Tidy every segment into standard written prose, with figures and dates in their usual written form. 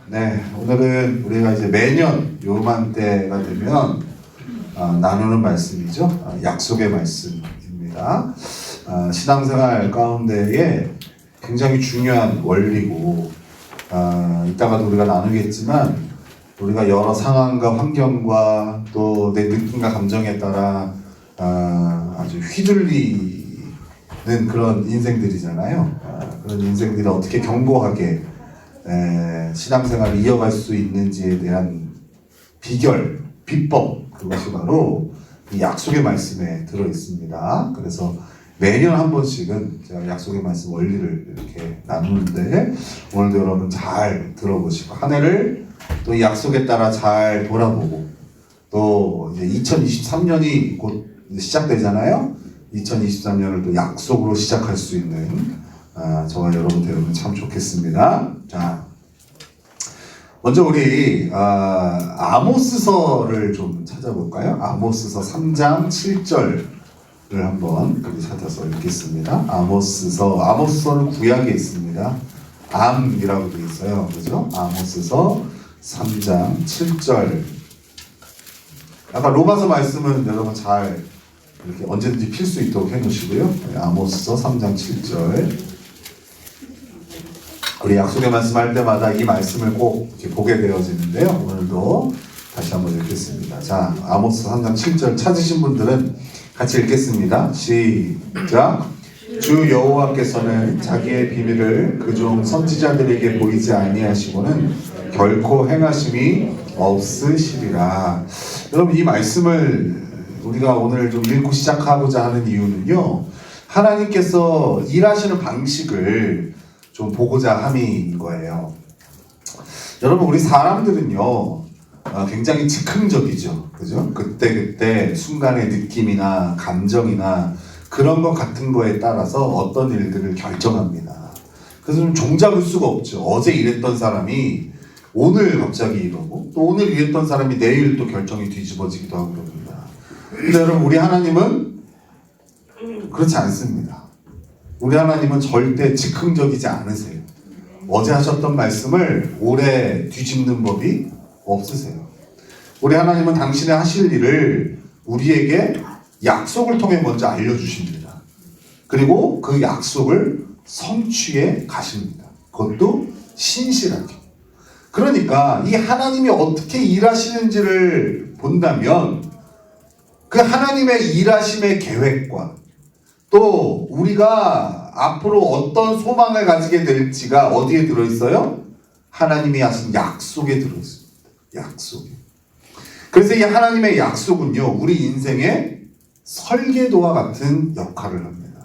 네, 오늘은 우리가 이제 매년 요맘때가 되면 나누는 말씀이죠. 약속의 말씀입니다. 신앙생활 가운데에 굉장히 중요한 원리고, 이따가도 우리가 나누겠지만 우리가 여러 상황과 환경과 또 내 느낌과 감정에 따라 아주 휘둘리는 그런 인생들이잖아요. 그런 인생들이 어떻게 견고하게 신앙생활을 이어갈 수 있는지에 대한 비결, 비법, 그것이 바로 이 약속의 말씀에 들어 있습니다. 그래서 매년 한 번씩은 제가 약속의 말씀 원리를 이렇게 나누는데, 오늘도 여러분 잘 들어보시고 한 해를 또 이 약속에 따라 잘 돌아보고, 또 이제 2023년이 곧 시작되잖아요. 2023년을 또 약속으로 시작할 수 있는 저와 여러분 되면 참 좋겠습니다. 자, 먼저 우리 아모스서를 좀 찾아볼까요? 아모스서 3장 7절을 한번 찾아서 읽겠습니다. 아모스서는 구약에 있습니다. 암이라고 되어 있어요. 그죠? 아모스서 3장 7절. 아까 로마서 말씀은 여러분 잘 이렇게 언제든지 필 수 있도록 해놓으시고요. 아모스서 3장 7절. 우리 약속의 말씀할 때마다 이 말씀을 꼭 이렇게 보게 되어지는데요. 오늘도 다시 한번 읽겠습니다. 자, 아모스 3장 7절 찾으신 분들은 같이 읽겠습니다. 시작. 주 여호와께서는 자기의 비밀을 그종 선지자들에게 보이지 아니하시고는 결코 행하심이 없으시리라. 여러분, 이 말씀을 우리가 오늘 좀 읽고 시작하고자 하는 이유는요, 하나님께서 일하시는 방식을 좀 보고자 함인 거예요. 여러분, 우리 사람들은요 굉장히 즉흥적이죠. 그죠? 그때 순간의 느낌이나 감정이나 그런 것 같은 거에 따라서 어떤 일들을 결정합니다. 그래서 좀 종잡을 수가 없죠. 어제 이랬던 사람이 오늘 갑자기 이러고, 또 오늘 이랬던 사람이 내일 또 결정이 뒤집어지기도 하고 그럽니다. 근데 여러분, 우리 하나님은 그렇지 않습니다. 우리 하나님은 절대 즉흥적이지 않으세요. 어제 하셨던 말씀을 오래 뒤집는 법이 없으세요. 우리 하나님은 당신의 하실 일을 우리에게 약속을 통해 먼저 알려주십니다. 그리고 그 약속을 성취해 가십니다. 그것도 신실하게. 그러니까 이 하나님이 어떻게 일하시는지를 본다면 그 하나님의 일하심의 계획과 또 우리가 앞으로 어떤 소망을 가지게 될지가 어디에 들어있어요? 하나님이 하신 약속에 들어있습니다. 약속에. 그래서 이 하나님의 약속은요, 우리 인생의 설계도와 같은 역할을 합니다.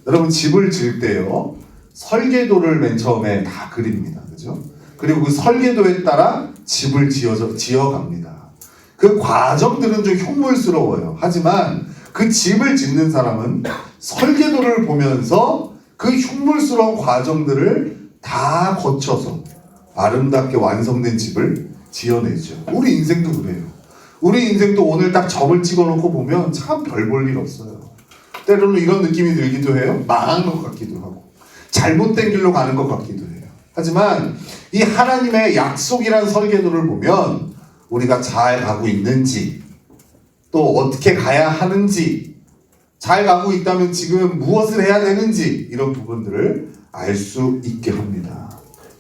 여러분, 집을 지을 때요, 설계도를 맨 처음에 다 그립니다. 그죠? 그리고 그 설계도에 따라 집을 지어갑니다. 그 과정들은 좀 흉물스러워요. 하지만 그 집을 짓는 사람은 설계도를 보면서 그 흉물스러운 과정들을 다 거쳐서 아름답게 완성된 집을 지어내죠. 우리 인생도 그래요. 우리 인생도 오늘 딱 점을 찍어놓고 보면 참 별 볼 일 없어요. 때로는 이런 느낌이 들기도 해요. 망한 것 같기도 하고 잘못된 길로 가는 것 같기도 해요. 하지만 이 하나님의 약속이란 설계도를 보면 우리가 잘 가고 있는지, 또 어떻게 가야 하는지, 잘 가고 있다면 지금 무엇을 해야 되는지, 이런 부분들을 알 수 있게 합니다.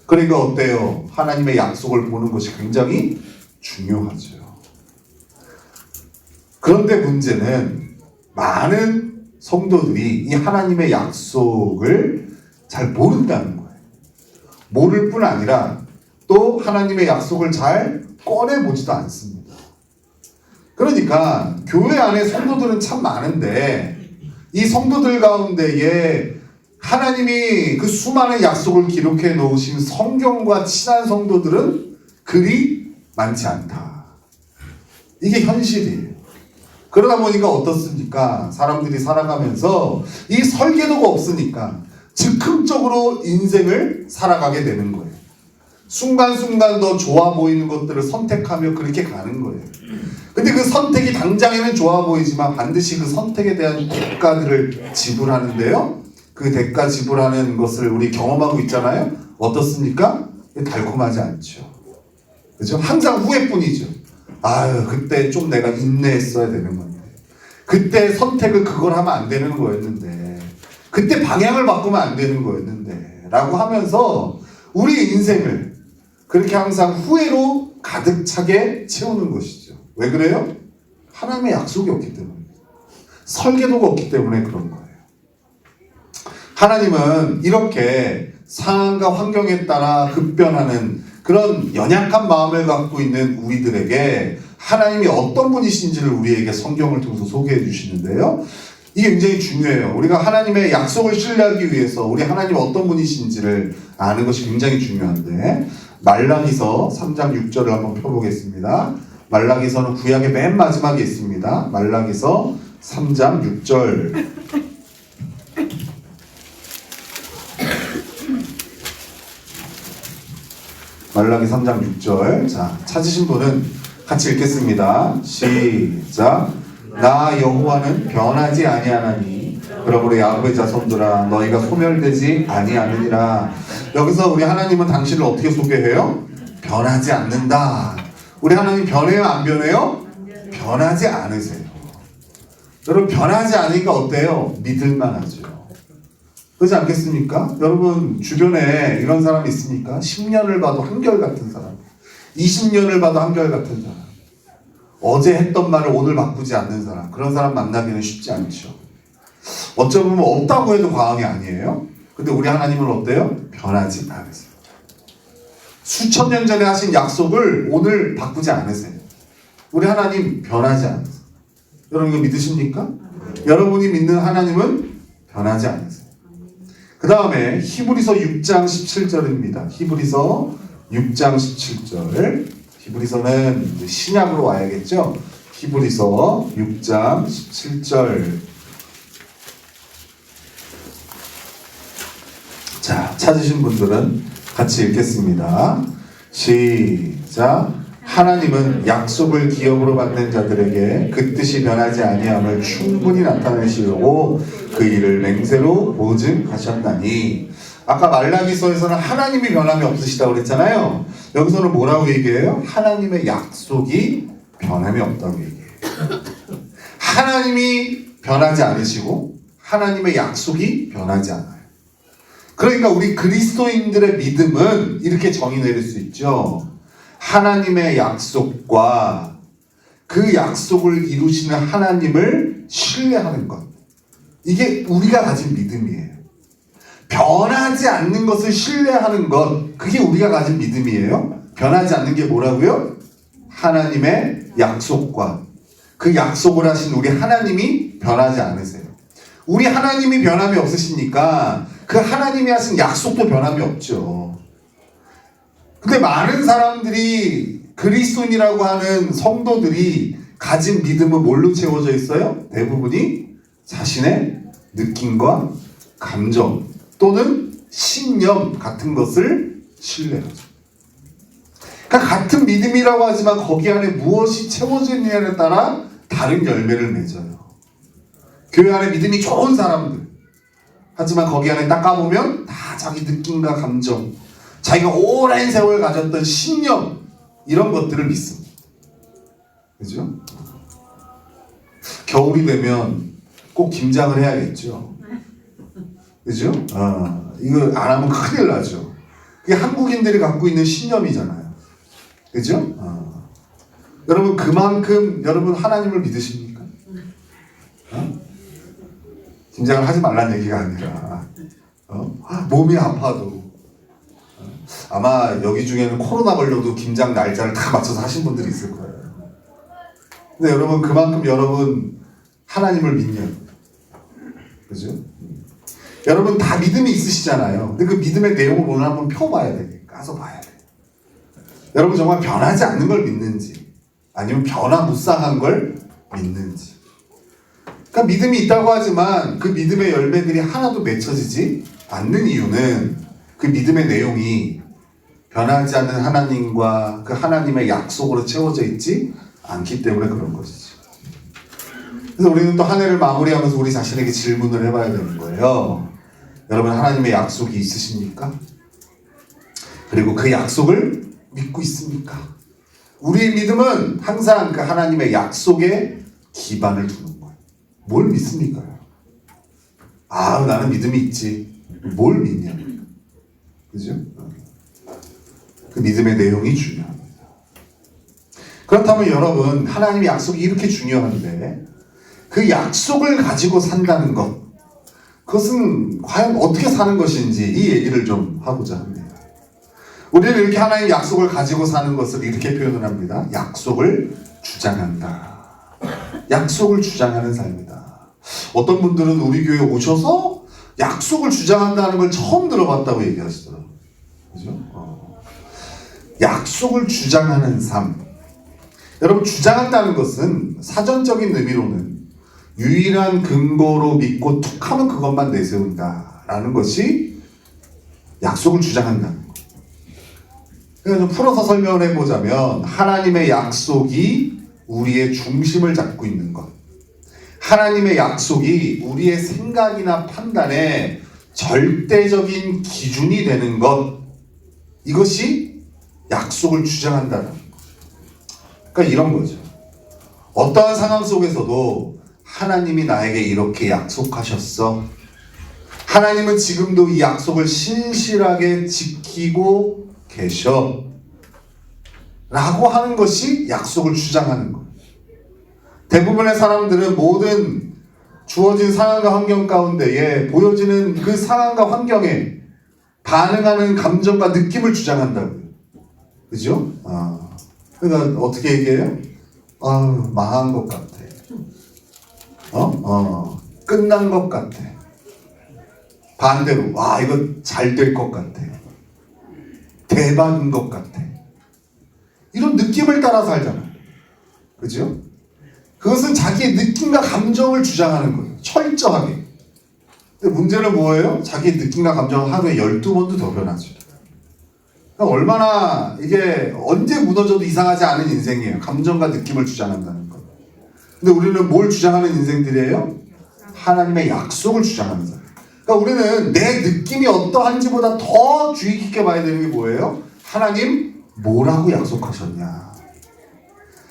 그러니까 어때요? 하나님의 약속을 보는 것이 굉장히 중요하죠. 그런데 문제는 많은 성도들이 이 하나님의 약속을 잘 모른다는 거예요. 모를 뿐 아니라 또 하나님의 약속을 잘 꺼내보지도 않습니다. 그러니까 교회 안에 성도들은 참 많은데 이 성도들 가운데에 하나님이 그 수많은 약속을 기록해 놓으신 성경과 친한 성도들은 그리 많지 않다. 이게 현실이에요. 그러다 보니까 어떻습니까? 사람들이 살아가면서 이 설계도가 없으니까 즉흥적으로 인생을 살아가게 되는 거예요. 순간순간 더 좋아 보이는 것들을 선택하며 그렇게 가는 거예요. 근데 그 선택이 당장에는 좋아 보이지만 반드시 그 선택에 대한 대가들을 지불하는데요. 그 대가 지불하는 것을 우리 경험하고 있잖아요. 어떻습니까? 달콤하지 않죠. 그죠? 항상 후회뿐이죠. 아유, 그때 좀 내가 인내했어야 되는 건데. 그때 선택을 그걸 하면 안 되는 거였는데. 그때 방향을 바꾸면 안 되는 거였는데. 라고 하면서 우리 인생을 그렇게 항상 후회로 가득 차게 채우는 것이죠. 왜 그래요? 하나님의 약속이 없기 때문에. 설계도가 없기 때문에 그런 거예요. 하나님은 이렇게 상황과 환경에 따라 급변하는 그런 연약한 마음을 갖고 있는 우리들에게 하나님이 어떤 분이신지를 우리에게 성경을 통해서 소개해 주시는데요. 이게 굉장히 중요해요. 우리가 하나님의 약속을 신뢰하기 위해서 우리 하나님이 어떤 분이신지를 아는 것이 굉장히 중요한데, 말라기서 3장 6절을 한번 펴보겠습니다. 말라기서는 구약의 맨 마지막에 있습니다. 말라기서 3장 6절. 말라기 3장 6절. 자, 찾으신 분은 같이 읽겠습니다. 시작. 나 여호와는 변하지 아니하나니 그러므로 야곱의 자손들아 너희가 소멸되지 아니하느니라. 여기서 우리 하나님은 당신을 어떻게 소개해요? 변하지 않는다. 우리 하나님 변해요? 안 변해요? 변하지 않으세요. 여러분, 변하지 않으니까 어때요? 믿을만 하죠. 그렇지 않겠습니까? 여러분 주변에 이런 사람 있습니까? 10년을 봐도 한결같은 사람, 20년을 봐도 한결같은 사람, 어제 했던 말을 오늘 바꾸지 않는 사람, 그런 사람 만나기는 쉽지 않죠. 어쩌면 없다고 해도 과언이 아니에요. 근데 우리 하나님은 어때요? 변하지 않으세요. 수천 년 전에 하신 약속을 오늘 바꾸지 않으세요. 우리 하나님 변하지 않으세요. 여러분 이거 믿으십니까? 여러분이 믿는 하나님은 변하지 않으세요. 그 다음에 히브리서 6장 17절입니다. 히브리서 6장 17절. 히브리서는 이제 신약으로 와야겠죠. 히브리서 6장 17절. 자, 찾으신 분들은 같이 읽겠습니다. 시작. 하나님은 약속을 기업으로 받는 자들에게 그 뜻이 변하지 아니함을 충분히 나타내시려고 그 일을 맹세로 보증하셨나니. 아까 말라기서에서는 하나님이 변함이 없으시다고 그랬잖아요. 여기서는 뭐라고 얘기해요? 하나님의 약속이 변함이 없다고 얘기해요. 하나님이 변하지 않으시고 하나님의 약속이 변하지 않아요. 그러니까 우리 그리스도인들의 믿음은 이렇게 정의 내릴 수 있죠. 하나님의 약속과 그 약속을 이루시는 하나님을 신뢰하는 것. 이게 우리가 가진 믿음이에요. 변하지 않는 것을 신뢰하는 것. 그게 우리가 가진 믿음이에요. 변하지 않는 게 뭐라고요? 하나님의 약속과 그 약속을 하신 우리 하나님이 변하지 않으세요. 우리 하나님이 변함이 없으시니까 그 하나님이 하신 약속도 변함이 없죠. 근데 많은 사람들이 그리스도인이라고 하는 성도들이 가진 믿음은 뭘로 채워져 있어요? 대부분이 자신의 느낌과 감정 또는 신념 같은 것을 신뢰하죠. 그러니까 같은 믿음이라고 하지만 거기 안에 무엇이 채워져 있느냐에 따라 다른 열매를 맺어요. 교회 안에 믿음이 좋은 사람들, 하지만 거기 안에 딱 가보면 다 자기 느낌과 감정, 자기가 오랜 세월 가졌던 신념, 이런 것들을 믿습니다. 그죠? 겨울이 되면 꼭 김장을 해야겠죠. 그죠? 이거 안 하면 큰일 나죠. 그게 한국인들이 갖고 있는 신념이잖아요. 그죠? 여러분 그만큼 여러분 하나님을 믿으십니까? 김장을 하지 말라는 얘기가 아니라 몸이 아파도 아마 여기 중에는 코로나 걸려도 김장 날짜를 다 맞춰서 하신 분들이 있을 거예요. 근데 여러분 그만큼 여러분 하나님을 믿냐고요. 그죠? 여러분 다 믿음이 있으시잖아요. 근데 그 믿음의 내용을 오늘 한번 펴봐야 돼. 까서 봐야 돼. 여러분 정말 변하지 않는 걸 믿는지 아니면 변화무쌍한 걸 믿는지. 그러니까 믿음이 있다고 하지만 그 믿음의 열매들이 하나도 맺혀지지 않는 이유는 그 믿음의 내용이 변하지 않는 하나님과 그 하나님의 약속으로 채워져 있지 않기 때문에 그런 것이죠. 그래서 우리는 또 한 해를 마무리하면서 우리 자신에게 질문을 해봐야 되는 거예요. 여러분 하나님의 약속이 있으십니까? 그리고 그 약속을 믿고 있습니까? 우리의 믿음은 항상 그 하나님의 약속에 기반을 두는 거예요. 뭘 믿습니까? 나는 믿음이 있지. 뭘 믿냐? 그죠? 그 믿음의 내용이 중요합니다. 그렇다면 여러분, 하나님의 약속이 이렇게 중요한데 그 약속을 가지고 산다는 것, 그것은 과연 어떻게 사는 것인지 이 얘기를 좀 하고자 합니다. 우리는 이렇게 하나님의 약속을 가지고 사는 것을 이렇게 표현을 합니다. 약속을 주장한다. 약속을 주장하는 삶이다. 어떤 분들은 우리 교회에 오셔서 약속을 주장한다는 걸 처음 들어봤다고 얘기하시더라고요. 그죠? 약속을 주장하는 삶. 여러분, 주장한다는 것은 사전적인 의미로는 유일한 근거로 믿고 툭 하면 그것만 내세운다라는 것이 약속을 주장한다는 거예요. 그러니까 좀 풀어서 설명을 해보자면 하나님의 약속이 우리의 중심을 잡고 있는 것, 하나님의 약속이 우리의 생각이나 판단의 절대적인 기준이 되는 것, 이것이 약속을 주장한다는 것. 그러니까 이런 거죠. 어떠한 상황 속에서도 하나님이 나에게 이렇게 약속하셨어. 하나님은 지금도 이 약속을 신실하게 지키고 계셔. 라고 하는 것이 약속을 주장하는 거예요. 대부분의 사람들은 모든 주어진 상황과 환경 가운데에 보여지는 그 상황과 환경에 반응하는 감정과 느낌을 주장한다고요. 그죠? 그러니까 어떻게 얘기해요? 망한 것 같아. 끝난 것 같아. 반대로, 이거 잘 될 것 같아. 대박인 것 같아. 이런 느낌을 따라 살잖아요. 그죠? 그것은 자기의 느낌과 감정을 주장하는 거예요. 철저하게. 근데 문제는 뭐예요? 자기의 느낌과 감정은 하루에 12번도 더 변하죠. 그러니까 얼마나 이게 언제 무너져도 이상하지 않은 인생이에요. 감정과 느낌을 주장한다는 것. 근데 우리는 뭘 주장하는 인생들이에요? 하나님의 약속을 주장하는 사람. 그러니까 우리는 내 느낌이 어떠한지보다 더 주의 깊게 봐야 되는 게 뭐예요? 하나님 뭐라고 약속하셨냐.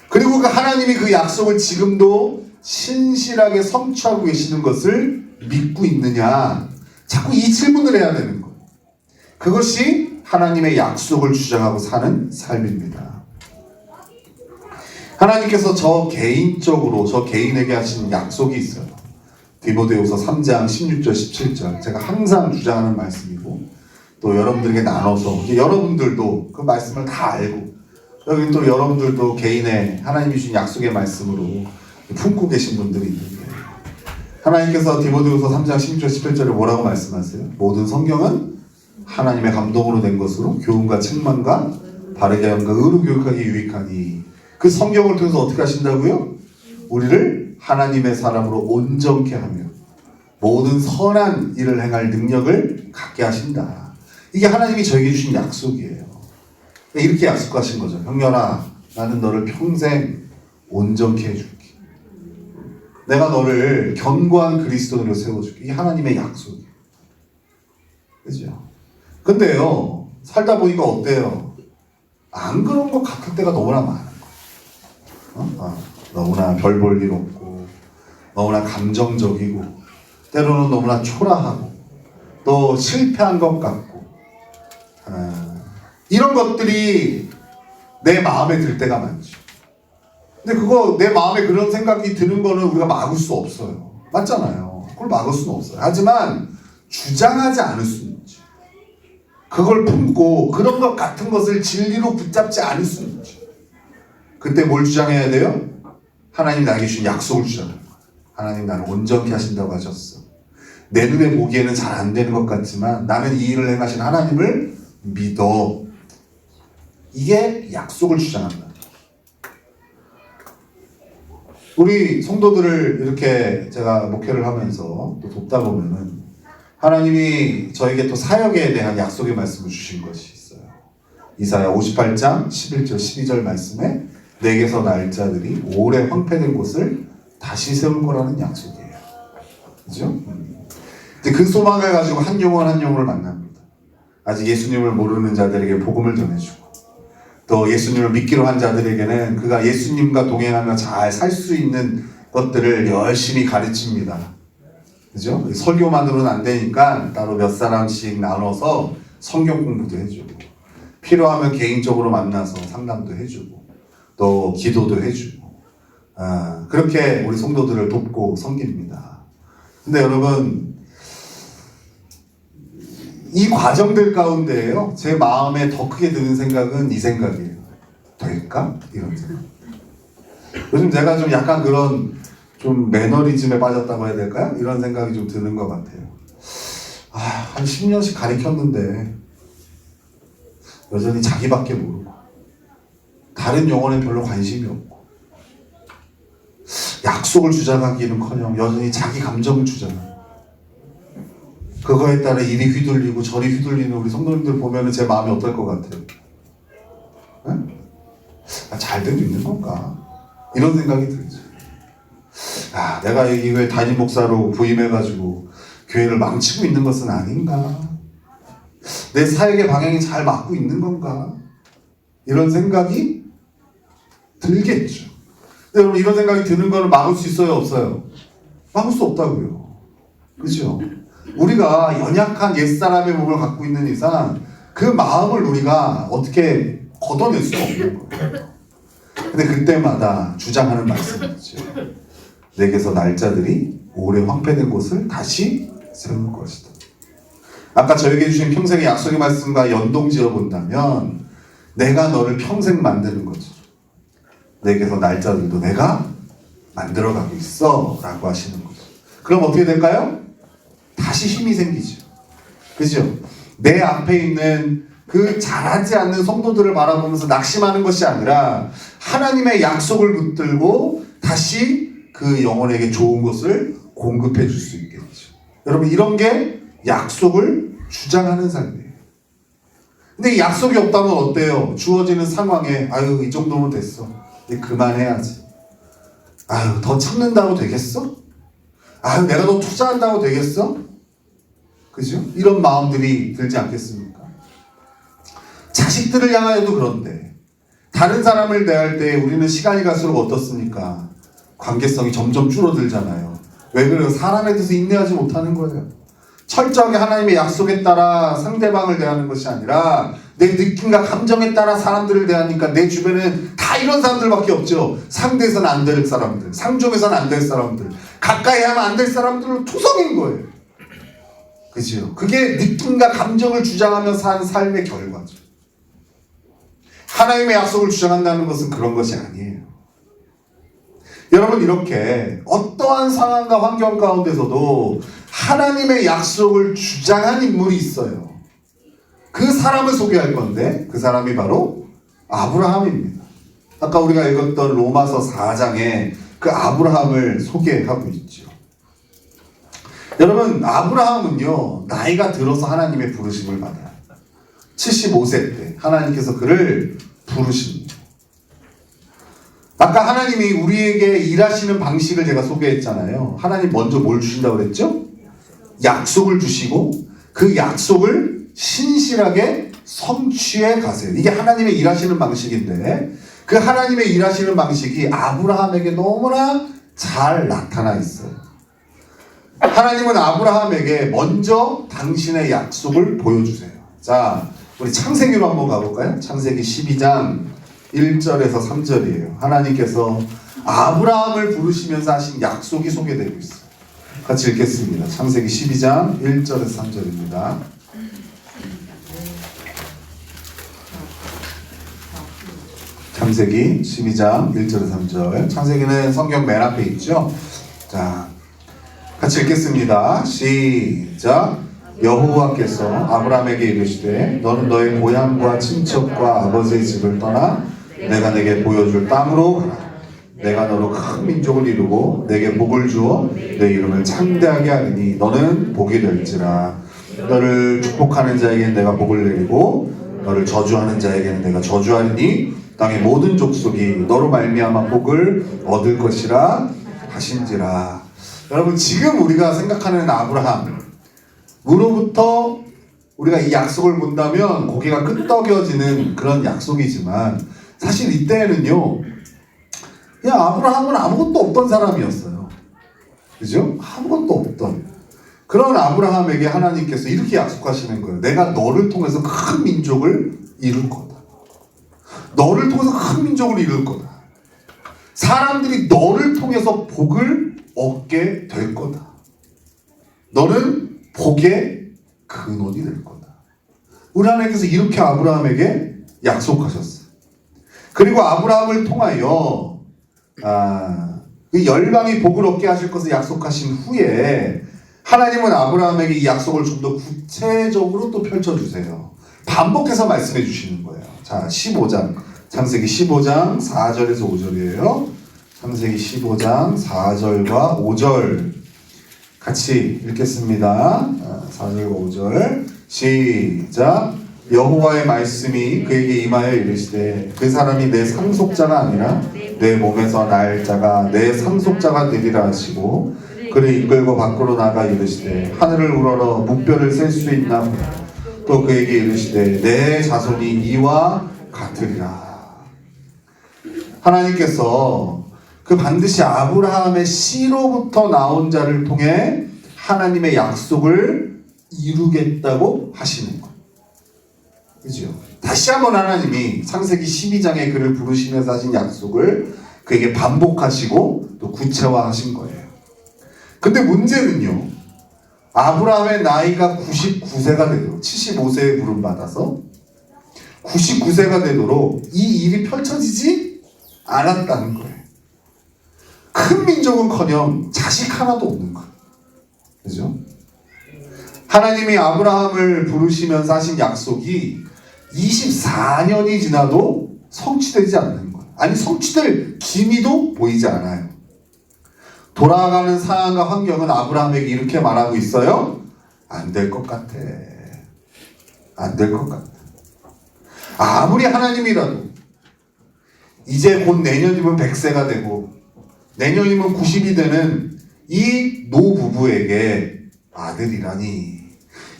그리고 그 하나님이 그 약속을 지금도 신실하게 성취하고 계시는 것을 믿고 있느냐. 자꾸 이 질문을 해야 되는 거예요. 그것이 하나님의 약속을 주장하고 사는 삶입니다. 하나님께서 저 개인에게 하신 약속이 있어요. 디모데후서 3장 16절 17절 제가 항상 주장하는 말씀이고 또 여러분들에게 나눠서 여러분들도 그 말씀을 다 알고 여기 또 여러분들도 개인의 하나님이 주신 약속의 말씀으로 품고 계신 분들이 있는데 하나님께서 디모데후서 3장 16절 17절에 뭐라고 말씀하세요? 모든 성경은 하나님의 감동으로 된 것으로 교훈과 책망과 바르게 함과 의로 교육하기 유익하니 그 성경을 통해서 어떻게 하신다고요? 우리를 하나님의 사람으로 온전케 하며 모든 선한 일을 행할 능력을 갖게 하신다. 이게 하나님이 저에게 주신 약속이에요. 이렇게 약속하신 거죠. 형렬아, 나는 너를 평생 온전케 해줄게. 내가 너를 견고한 그리스도인으로 세워줄게. 이게 하나님의 약속이에요. 그죠? 근데요, 살다 보니까 어때요? 안 그런 것 같을 때가 너무나 많은 거예요. 너무나 별 볼 일 없고, 너무나 감정적이고, 때로는 너무나 초라하고, 또 실패한 것 같고, 이런 것들이 내 마음에 들 때가 많죠. 근데 그거 내 마음에 그런 생각이 드는 거는 우리가 막을 수 없어요. 맞잖아요. 그걸 막을 수는 없어요. 하지만 주장하지 않을 수는 있죠. 그걸 품고 그런 것 같은 것을 진리로 붙잡지 않을 수는 있죠. 그때 뭘 주장해야 돼요? 하나님 나에게 주신 약속을 주장하는 거예요. 하나님 나를 온전케 하신다고 하셨어. 내 눈에 보기에는 잘 안 되는 것 같지만 나는 이 일을 행하신 하나님을 믿어. 이게 약속을 주장한다. 우리 성도들을 이렇게 제가 목회를 하면서 또 돕다 보면은 하나님이 저에게 또 사역에 대한 약속의 말씀을 주신 것이 있어요. 이사야 58장 11절 12절 말씀에 내게서 날 자들이 오래 황폐된 곳을 다시 세울 거라는 약속이에요. 그죠? 이제 그 소망을 가지고 한 영혼 한 영혼을 만납니다. 아직 예수님을 모르는 자들에게 복음을 전해주고, 또 예수님을 믿기로 한 자들에게는 그가 예수님과 동행하며 잘 살 수 있는 것들을 열심히 가르칩니다. 그죠? 설교만으로는 안 되니까 따로 몇 사람씩 나눠서 성경 공부도 해주고, 필요하면 개인적으로 만나서 상담도 해주고, 또 기도도 해주고, 그렇게 우리 성도들을 돕고 섬깁니다. 근데 여러분, 이 과정들 가운데에요, 제 마음에 더 크게 드는 생각은 이 생각이에요. 될까? 이런 생각. 요즘 제가 좀 약간 그런 좀 매너리즘에 빠졌다고 해야 될까요? 이런 생각이 좀 드는 것 같아요. 한 10년씩 가르쳤는데 여전히 자기밖에 모르고 다른 영혼에 별로 관심이 없고 약속을 주장하기는커녕 여전히 자기 감정을 주장해요. 그거에 따라 이리 휘둘리고 저리 휘둘리는 우리 성도님들 보면 제 마음이 어떨 것 같아요? 잘 되고 있는 건가? 이런 생각이 들죠. 내가 여기 왜 담임 목사로 부임해가지고 교회를 망치고 있는 것은 아닌가? 내 사역의 방향이 잘 맞고 있는 건가? 이런 생각이 들겠죠. 근데 여러분, 이런 생각이 드는 걸 막을 수 있어요, 없어요? 막을 수 없다고요. 그렇죠? 우리가 연약한 옛사람의 몸을 갖고 있는 이상 그 마음을 우리가 어떻게 걷어낼 수가 없는 거예요. 근데 그때마다 주장하는 말씀이죠. 내게서 날짜들이 오래 황폐된 곳을 다시 세울 것이다. 아까 저에게 주신 평생의 약속의 말씀과 연동지어 본다면 내가 너를 평생 만드는 거죠. 내게서 날짜들도 내가 만들어가고 있어 라고 하시는 거죠. 그럼 어떻게 될까요? 다시 힘이 생기죠. 그죠? 내 앞에 있는 그 잘하지 않는 성도들을 바라보면서 낙심하는 것이 아니라 하나님의 약속을 붙들고 다시 그 영혼에게 좋은 것을 공급해 줄 수 있겠죠. 여러분, 이런 게 약속을 주장하는 삶이에요. 근데 이 약속이 없다면 어때요? 주어지는 상황에 이 정도면 됐어. 이제 그만해야지. 더 참는다고 되겠어? 내가 더 투자한다고 되겠어? 그죠? 이런 마음들이 들지 않겠습니까? 자식들을 향하여도 그런데 다른 사람을 대할 때 우리는 시간이 갈수록 어떻습니까? 관계성이 점점 줄어들잖아요. 왜 그래요? 사람에 대해서 인내하지 못하는 거예요. 철저하게 하나님의 약속에 따라 상대방을 대하는 것이 아니라 내 느낌과 감정에 따라 사람들을 대하니까 내 주변엔 다 이런 사람들밖에 없죠. 상대에서는 안 될 사람들, 상종에서는 안 될 사람들, 가까이 하면 안 될 사람들로 투성인 거예요. 그죠? 그게 느낌과 감정을 주장하며 사는 삶의 결과죠. 하나님의 약속을 주장한다는 것은 그런 것이 아니에요. 여러분, 이렇게 어떠한 상황과 환경 가운데서도 하나님의 약속을 주장한 인물이 있어요. 그 사람을 소개할 건데 그 사람이 바로 아브라함입니다. 아까 우리가 읽었던 로마서 4장에 그 아브라함을 소개하고 있죠. 여러분, 아브라함은요, 나이가 들어서 하나님의 부르심을 받아요. 75세 때 하나님께서 그를 부르십니다. 아까 하나님이 우리에게 일하시는 방식을 제가 소개했잖아요. 하나님 먼저 뭘 주신다고 그랬죠? 약속을 주시고 그 약속을 신실하게 성취해 가세요. 이게 하나님의 일하시는 방식인데 그 하나님의 일하시는 방식이 아브라함에게 너무나 잘 나타나 있어요. 하나님은 아브라함에게 먼저 당신의 약속을 보여주세요. 자, 우리 창세기로 한번 가볼까요? 창세기 12장 1절에서 3절이에요. 하나님께서 아브라함을 부르시면서 하신 약속이 소개되고 있어요. 같이 읽겠습니다. 창세기 12장 1절에서 3절입니다. 창세기 12장 1절에서 3절. 창세기는 성경 맨 앞에 있죠. 자, 같이 읽겠습니다. 시작. 여호와께서 아브라함에게 이르시되 너는 너의 고향과 친척과 아버지의 집을 떠나 내가 내게 보여줄 땅으로 가라. 내가 너로 큰 민족을 이루고 내게 복을 주어 내 이름을 창대하게 하리니 너는 복이 될지라. 너를 축복하는 자에게는 내가 복을 내리고 너를 저주하는 자에게는 내가 저주하리니 땅의 모든 족속이 너로 말미암아 복을 얻을 것이라 하신지라. 여러분, 지금 우리가 생각하는 아브라함, 무로부터 우리가 이 약속을 본다면 고개가 끄덕여지는 그런 약속이지만 사실 이때는요, 그냥 아브라함은 아무것도 없던 사람이었어요. 그죠? 아무것도 없던. 그런 아브라함에게 하나님께서 이렇게 약속하시는 거예요. 내가 너를 통해서 큰 민족을 이룰 거다. 너를 통해서 큰 민족을 이룰 거다. 사람들이 너를 통해서 복을 얻게 될 거다. 너는 복의 근원이 될 거다. 우리 하나님께서 이렇게 아브라함에게 약속하셨어요. 그리고 아브라함을 통하여 그 열방이 복을 얻게 하실 것을 약속하신 후에 하나님은 아브라함에게 이 약속을 좀 더 구체적으로 또 펼쳐주세요. 반복해서 말씀해 주시는 거예요. 자, 15장 창세기 15장 4절에서 5절이에요. 창세기 15장 4절과 5절 같이 읽겠습니다. 4절과 5절 시작. 여호와의 말씀이 그에게 임하여 이르시되 그 사람이 내 상속자가 아니라 내 몸에서 날 자가 내 상속자가 되리라 하시고 그를 이끌고 밖으로 나가 이르시되 하늘을 우러러 무뼈를 셀 수 있나 또 그에게 이르시되 내 자손이 이와 같으리라. 하나님께서 그 반드시 아브라함의 씨로부터 나온 자를 통해 하나님의 약속을 이루겠다고 하시는 거예요. 그죠? 다시 한번 하나님이 창세기 12장에 그를 부르시면서 하신 약속을 그에게 반복하시고 또 구체화하신 거예요. 근데 문제는요, 아브라함의 나이가 99세가 되도록 75세에 부름받아서 99세가 되도록 이 일이 펼쳐지지 않았다는 거예요. 큰 민족은커녕 자식 하나도 없는 거예요. 그죠? 하나님이 아브라함을 부르시면서 하신 약속이 24년이 지나도 성취되지 않는 거예요. 아니, 성취될 기미도 보이지 않아요. 돌아가는 상황과 환경은 아브라함에게 이렇게 말하고 있어요. 안 될 것 같아. 안 될 것 같아. 아무리 하나님이라도 이제 곧 내년이면 100세가 되고 내년이면 90이 되는 이 노부부에게 아들이라니.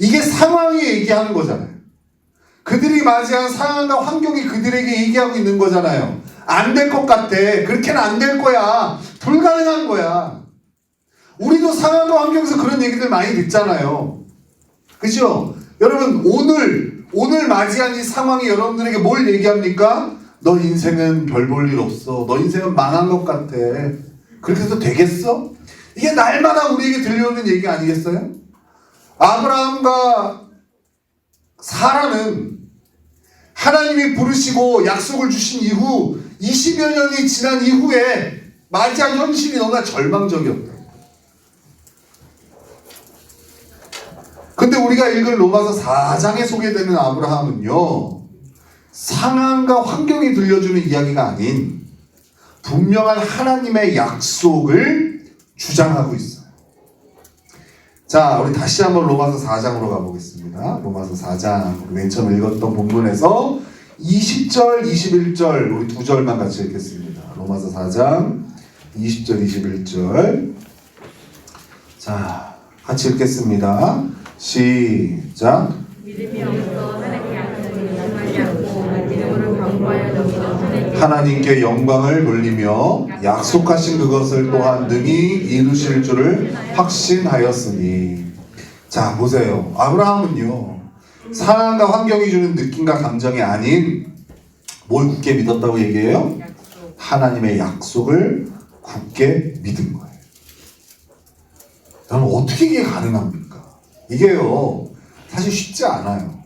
이게 상황이 얘기하는 거잖아요. 그들이 맞이한 상황과 환경이 그들에게 얘기하고 있는 거잖아요. 안 될 것 같아. 그렇게는 안 될 거야. 불가능한 거야. 우리도 상황과 환경에서 그런 얘기들 많이 듣잖아요. 그죠? 여러분, 오늘 맞이한 이 상황이 여러분들에게 뭘 얘기합니까? 너 인생은 별 볼 일 없어. 너 인생은 망한 것 같아. 그렇게 해서 되겠어? 이게 날마다 우리에게 들려오는 얘기 아니겠어요? 아브라함과 사라는 하나님이 부르시고 약속을 주신 이후 20여 년이 지난 이후에 맞이한 현실이 너무나 절망적이었다. 근데 우리가 읽은 로마서 4장에 소개되는 아브라함은요, 상황과 환경이 들려주는 이야기가 아닌 분명한 하나님의 약속을 주장하고 있어요. 자, 우리 다시 한번 로마서 4장으로 가보겠습니다. 로마서 4장, 우리 맨 처음 읽었던 본문에서 20절, 21절, 우리 두 절만 같이 읽겠습니다. 로마서 4장, 20절, 21절. 자, 같이 읽겠습니다. 시작. 믿음이 없어 하나님께 약속을 인정하지 않고 이름으로 경고하여 너희도 하나님께 영광을 돌리며 약속하신 그것을 또한 능히 이루실 줄을 확신하였으니. 자, 보세요. 아브라함은요, 상황과 환경이 주는 느낌과 감정이 아닌 뭘 굳게 믿었다고 얘기해요? 하나님의 약속을 굳게 믿은 거예요. 여러분, 어떻게 이게 가능합니까? 이게요, 사실 쉽지 않아요.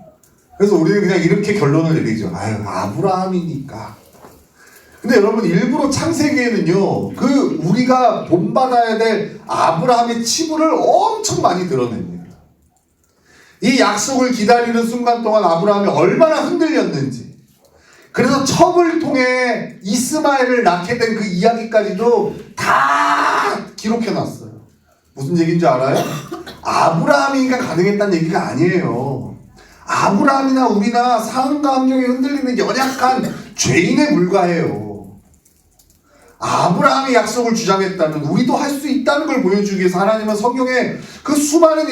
그래서 우리는 그냥 이렇게 결론을 내리죠. 아유, 아브라함이니까. 근데 여러분, 일부러 창세기에는요, 그 우리가 본받아야 될 아브라함의 치부를 엄청 많이 드러냅니다. 이 약속을 기다리는 순간 동안 아브라함이 얼마나 흔들렸는지, 그래서 첩을 통해 이스마엘을 낳게 된 그 이야기까지도 다 기록해놨어요. 무슨 얘기인지 알아요? 아브라함이니까 가능했다는 얘기가 아니에요. 아브라함이나 우리나 상황과 환경에 흔들리는 연약한 죄인에 불과해요. 아브라함이 약속을 주장했다면 우리도 할 수 있다는 걸 보여주기 위해서 하나님은 성경에 그 수많은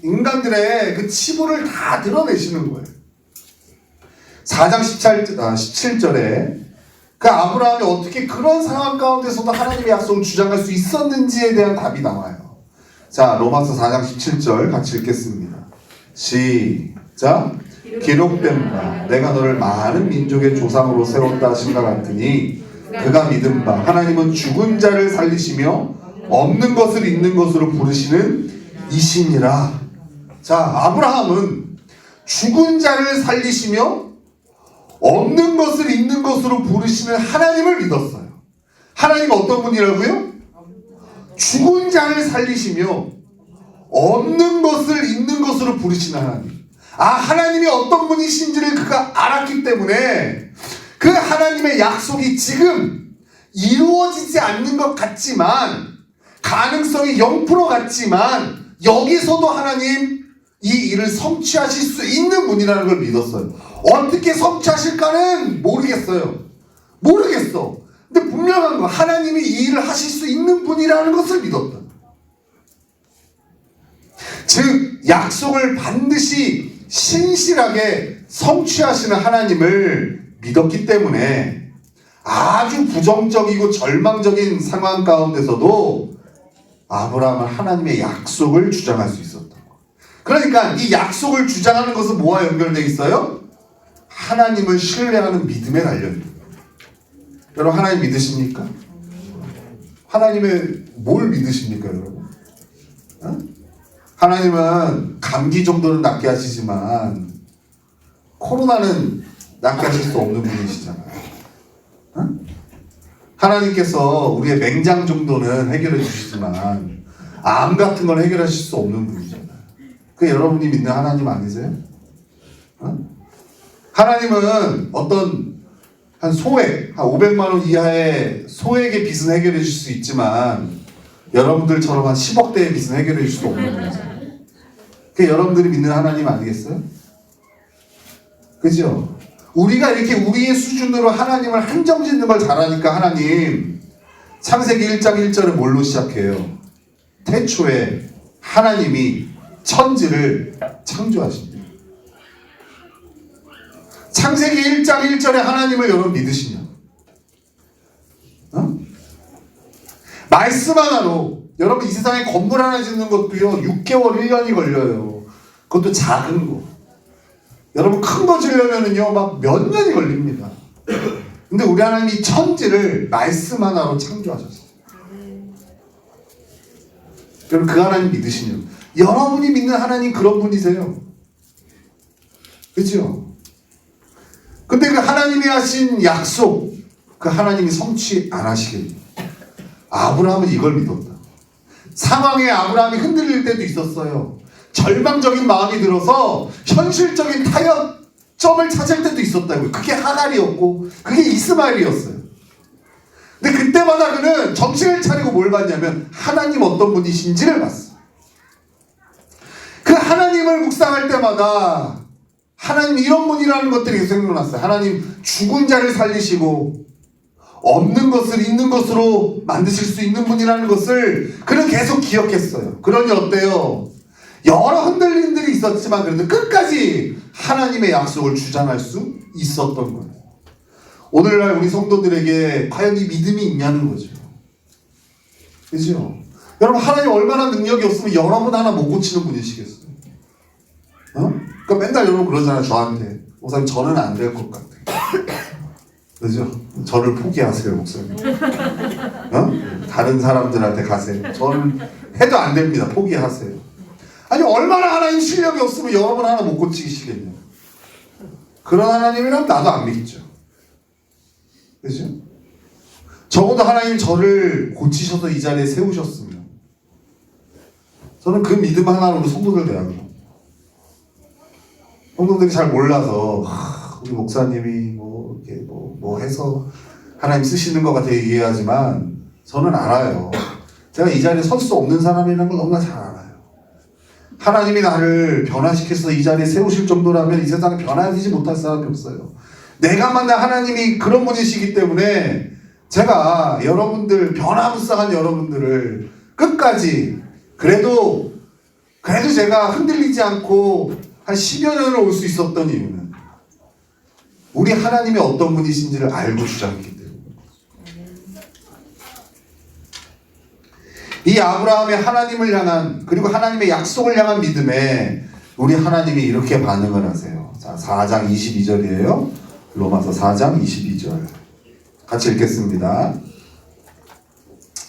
인간들의 그 치부를 다 드러내시는 거예요. 4장 17절에 그 아브라함이 어떻게 그런 상황 가운데서도 하나님의 약속을 주장할 수 있었는지에 대한 답이 나와요. 자, 로마서 4장 17절 같이 읽겠습니다. 시작. 기록된 바 내가 너를 많은 민족의 조상으로 세웠다 하신 것 같으니 그가 믿은 바 하나님은 죽은 자를 살리시며 없는 것을 있는 것으로 부르시는 이시니라. 자, 아브라함은 죽은 자를 살리시며 없는 것을 있는 것으로 부르시는 하나님을 믿었어요. 하나님은 어떤 분이라고요? 죽은 자를 살리시며 없는 것을 있는 것으로 부르시는 하나님. 하나님이 어떤 분이신지를 그가 알았기 때문에 그 하나님의 약속이 지금 이루어지지 않는 것 같지만, 가능성이 0% 같지만 여기서도 하나님 이 일을 성취하실 수 있는 분이라는 걸 믿었어요. 어떻게 성취하실까는 모르겠어요. 모르겠어. 근데 분명한 거, 하나님이 이 일을 하실 수 있는 분이라는 것을 믿었다. 즉 약속을 반드시 신실하게 성취하시는 하나님을 믿었기 때문에 아주 부정적이고 절망적인 상황 가운데서도 아브라함은 하나님의 약속을 주장할 수 있었다. 그러니까 이 약속을 주장하는 것은 뭐와 연결되어 있어요? 하나님을 신뢰하는 믿음에 달려있는 거예요. 여러분, 하나님 믿으십니까? 하나님의 뭘 믿으십니까, 여러분? 하나님은 감기 정도는 낫게 하시지만 코로나는 낫게 하실 수 없는 분이시잖아요. 하나님께서 우리의 맹장 정도는 해결해 주시지만 암 같은 걸 해결하실 수 없는 분이잖아요. 그 여러분이 믿는 하나님 아니세요? 하나님은 어떤 한 소액, 한 500만 원 이하의 소액의 빚은 해결해 줄 수 있지만 여러분들처럼 한 10억대의 빚은 해결해 줄 수 없는 분이잖아요. 그게 여러분들이 믿는 하나님 아니겠어요? 그죠? 우리가 이렇게 우리의 수준으로 하나님을 한정 짓는 걸 잘하니까 하나님 창세기 1장 1절에 뭘로 시작해요? 태초에 하나님이 천지를 창조하십니다. 창세기 1장 1절에 하나님을 여러분 믿으시냐? 말씀 하나로 여러분 이 세상에 건물 하나 짓는 것도요 6개월 1년이 걸려요. 그것도 작은 거. 여러분 큰 거 지으려면은요 막 몇 년이 걸립니다. 근데 우리 하나님이 천지를 말씀 하나로 창조하셨어요. 여러분 그 하나님 믿으시냐? 여러분이 믿는 하나님 그런 분이세요. 그렇죠? 근데 그 하나님이 하신 약속, 그 하나님이 성취 안 하시겠냐? 아브라함은 이걸 믿었다. 상황에 아브라함이 흔들릴 때도 있었어요. 절망적인 마음이 들어서 현실적인 타협점을 찾을 때도 있었다고요. 그게 하갈이었고 그게 이스마엘이었어요. 근데 그때마다 그는 정신을 차리고 뭘 봤냐면 하나님 어떤 분이신지를 봤어요. 그 하나님을 묵상할 때마다 하나님 이런 분이라는 것들이 생각났어요. 하나님 죽은 자를 살리시고 없는 것을 있는 것으로 만드실 수 있는 분이라는 것을 그는 계속 기억했어요. 그러니 어때요? 여러 흔들림들이 있었지만 그래도 끝까지 하나님의 약속을 주장할 수 있었던 거예요. 오늘날 우리 성도들에게 과연 이 믿음이 있냐는 거죠. 그죠? 여러분 하나님 얼마나 능력이 없으면 여러분 하나 못 고치는 분이시겠어요? 그러니까 맨날 여러분 그러잖아요. 저한테 목사님 저는 안 될 것 같아요. 그죠? 저를 포기하세요, 목사님. 다른 사람들한테 가세요. 저는 해도 안 됩니다. 포기하세요. 아니 얼마나 하나님 실력이 없으면 여러분 하나 못 고치시겠냐. 그런 하나님이라면 나도 안 믿죠. 그죠? 적어도 하나님 저를 고치셔서 이 자리에 세우셨으면 저는 그 믿음 하나로 성도들 대하고 성도들이 잘 몰라서 우리 목사님이 이렇게 뭐 해서 하나님 쓰시는 것 같아 얘기하지만 저는 알아요. 제가 이 자리에 설 수 없는 사람이라는 걸 너무나 잘 알아요. 하나님이 나를 변화시켜서 이 자리에 세우실 정도라면 이 세상에 변화되지 못할 사람이 없어요. 내가 만난 하나님이 그런 분이시기 때문에 제가 여러분들, 변화무쌍한 여러분들을 끝까지 그래도 제가 흔들리지 않고 한 10여 년을 올 수 있었던 이유는 우리 하나님이 어떤 분이신지를 알고 주장했기 때문에. 이 아브라함의 하나님을 향한, 그리고 하나님의 약속을 향한 믿음에 우리 하나님이 이렇게 반응을 하세요. 자, 4장 22절이에요. 로마서 4장 22절. 같이 읽겠습니다.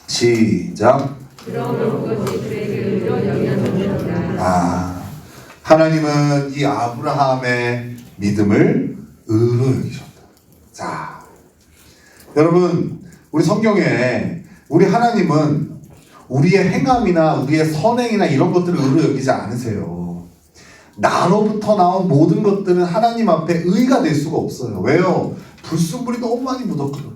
시작. 그러므로 그것이 그에게 의로 여겨졌느니라. 하나님은 이 아브라함의 믿음을 의로 여기셨다. 자, 여러분, 우리 성경에 우리 하나님은 우리의 행함이나 우리의 선행이나 이런 것들을 의로 여기지 않으세요. 나로부터 나온 모든 것들은 하나님 앞에 의가 될 수가 없어요. 왜요? 불순물이 너무 많이 묻었거든요.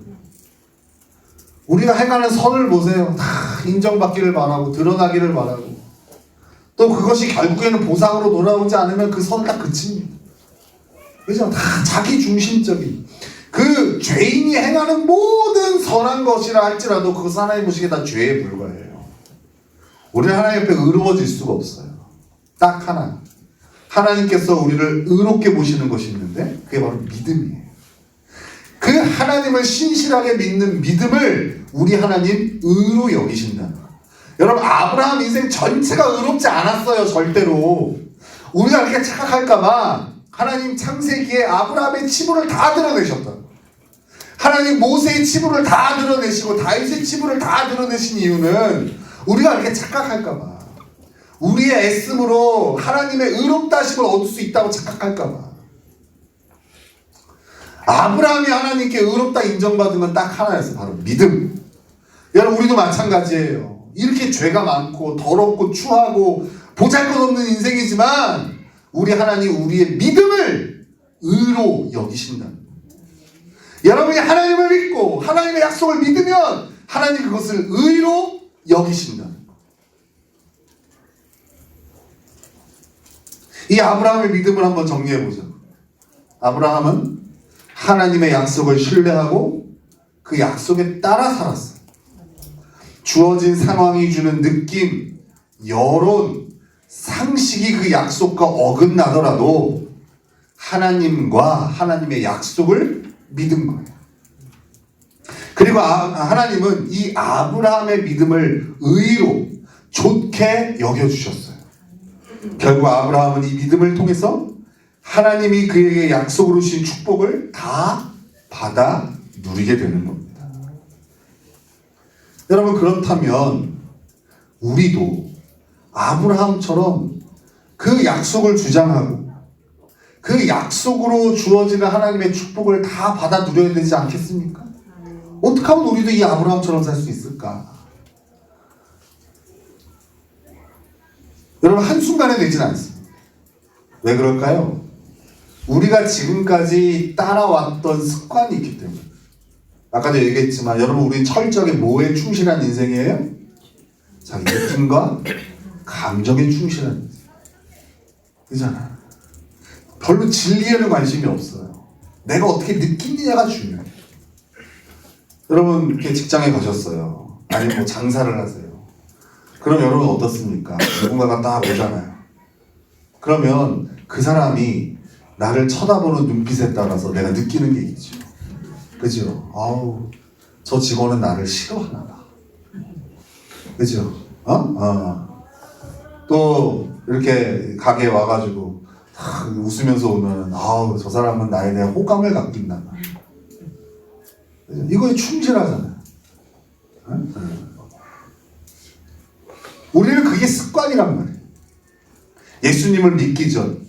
우리가 행하는 선을 보세요. 다 인정받기를 바라고 드러나기를 바라고, 또 그것이 결국에는 보상으로 돌아오지 않으면 그 선은 다 그칩니다. 그죠? 다 자기 중심적인, 그 죄인이 행하는 모든 선한 것이라 할지라도 그것은 하나님 보시기에 다 죄에 불과해요. 우리는 하나님 앞에 의로워질 수가 없어요. 딱 하나, 하나님께서 우리를 의롭게 보시는 것이 있는데 그게 바로 믿음이에요. 그 하나님을 신실하게 믿는 믿음을 우리 하나님 의로 여기신다. 여러분, 아브라함 인생 전체가 의롭지 않았어요. 절대로. 우리가 그렇게 착각할까봐 하나님 창세기에 아브라함의 치부를 다 드러내셨다. 하나님 모세의 치부를 다 드러내시고 다윗의 치부를 다 드러내신 이유는 우리가 그렇게 착각할까봐, 우리의 애씀으로 하나님의 의롭다심을 얻을 수 있다고 착각할까봐. 아브라함이 하나님께 의롭다 인정받은 건 딱 하나였어요. 바로 믿음. 여러분, 우리도 마찬가지예요. 이렇게 죄가 많고 더럽고 추하고 보잘것없는 인생이지만 우리 하나님 우리의 믿음을 의로 여기신다. 여러분이 하나님을 믿고 하나님의 약속을 믿으면 하나님 그것을 의로 여기신다. 이 아브라함의 믿음을 한번 정리해보죠. 아브라함은 하나님의 약속을 신뢰하고 그 약속에 따라 살았어요. 주어진 상황이 주는 느낌, 여론, 상식이 그 약속과 어긋나더라도 하나님과 하나님의 약속을 믿은 거예요. 그리고 하나님은 이 아브라함의 믿음을 의로 좋게 여겨주셨어요. 결국 아브라함은 이 믿음을 통해서 하나님이 그에게 약속으로 주신 축복을 다 받아 누리게 되는 겁니다. 여러분, 그렇다면 우리도 아브라함처럼 그 약속을 주장하고 그 약속으로 주어지는 하나님의 축복을 다 받아 누려야 되지 않겠습니까? 어떻게 하면 우리도 이 아브라함처럼 살 수 있을까? 여러분, 한순간에 되진 않습니다. 왜 그럴까요? 우리가 지금까지 따라왔던 습관이 있기 때문에. 아까도 얘기했지만 여러분, 우리는 철저하게 뭐에 충실한 인생이에요? 자기 느낌과 감정에 충실한 인생. 그잖아. 별로 진리에는 관심이 없어요. 내가 어떻게 느끼느냐가 중요해요. 여러분, 이렇게 직장에 가셨어요. 아니면 뭐 장사를 하세요. 그럼 여러분 어떻습니까? 누군가가 딱 오잖아요. 그러면 그 사람이 나를 쳐다보는 눈빛에 따라서 내가 느끼는 게 있죠. 그죠? 아우, 저 직원은 나를 싫어하나 봐. 그죠? 또 이렇게 가게에 와가지고 웃으면서 오면 아우, 저 사람은 나에 대한 호감을 갖긴다 봐. 이거에 충실하잖아요. 우리는 그게 습관이란 말이에요. 예수님을 믿기 전,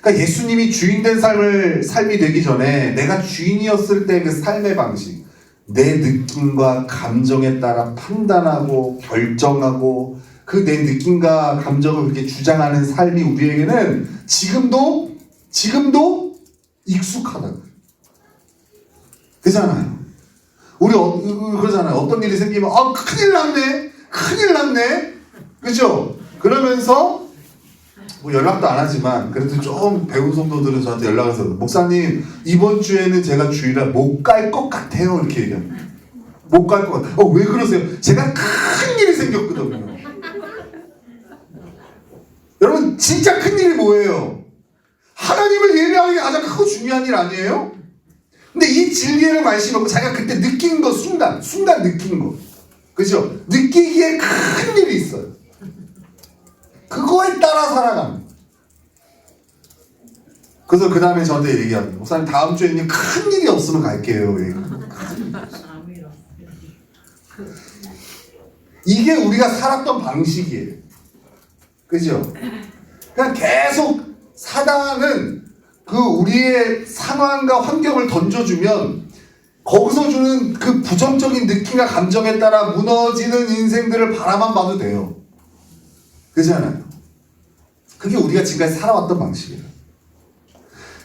그러니까 예수님이 주인된 삶이 되기 전에 내가 주인이었을 때 그 삶의 방식, 내 느낌과 감정에 따라 판단하고 결정하고 그 내 느낌과 감정을 그렇게 주장하는 삶이 우리에게는 지금도 익숙하다고요. 그잖아요. 우리 그러잖아요. 어떤 일이 생기면 큰일 났네. 그죠? 그러면서 뭐 연락도 안 하지만 그래도 좀 배운 성도들은 저한테 연락해서 목사님, 이번 주에는 제가 주일날 못 갈 것 같아요, 이렇게 얘기합니다. 못 갈 것 같아요. 왜 그러세요? 제가 큰 일이 생겼거든요. 여러분 진짜 큰 일이 뭐예요? 하나님을 예배하는 게 가장 크고 중요한 일 아니에요? 근데 이 진리를 말씀하고 자기가 그때 느낀 거 순간 느낀 거 그죠? 느끼기에 큰 일이 있어요. 그거에 따라 살아가는. 그래서 그 다음에 저한테 얘기하는 목사님 다음 주에는 큰 일이 없으면 갈게요. 이게 우리가 살았던 방식이에요. 그죠? 그냥 계속 사단은 그 우리의 상황과 환경을 던져주면 거기서 주는 그 부정적인 느낌과 감정에 따라 무너지는 인생들을 바라만 봐도 돼요. 그렇잖아요. 그게 우리가 지금까지 살아왔던 방식이에요.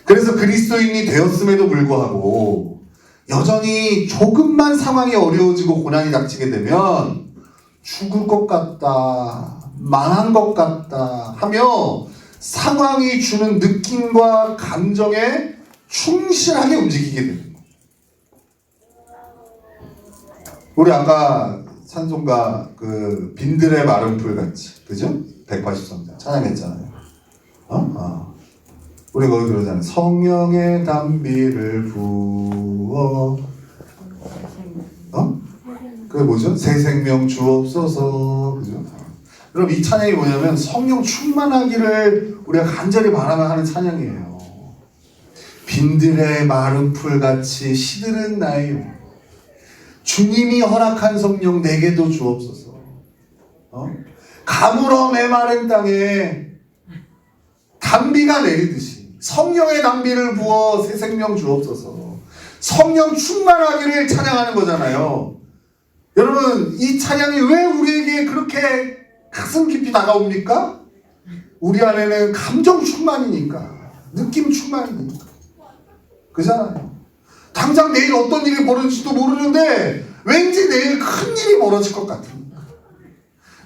그래서 그리스도인이 되었음에도 불구하고 여전히 조금만 상황이 어려워지고 고난이 닥치게 되면 죽을 것 같다, 망한 것 같다 하며 상황이 주는 느낌과 감정에 충실하게 움직이게 됩니다. 우리 아까 찬송가 그 빈들의 마른 풀같이 그죠? 183장 찬양했잖아요. 우리 거기 그러잖아요. 성령의 담비를 부어 그게 뭐죠? 새 생명 주옵소서 그죠? 그럼 이 찬양이 뭐냐면 성령 충만하기를 우리가 간절히 바라며 하는 찬양이에요. 빈들의 마른 풀같이 시들은 나의 주님이 허락한 성령 내게도 주옵소서. 가물어 메마른 땅에 담비가 내리듯이 성령의 담비를 부어 새 생명 주옵소서. 성령 충만하기를 찬양하는 거잖아요. 여러분 이 찬양이 왜 우리에게 그렇게 가슴 깊이 다가옵니까? 우리 안에는 감정 충만이니까, 느낌 충만이니까. 그잖아요. 당장 내일 어떤 일이 벌어질지도 모르는데 왠지 내일 큰 일이 벌어질 것 같으니까.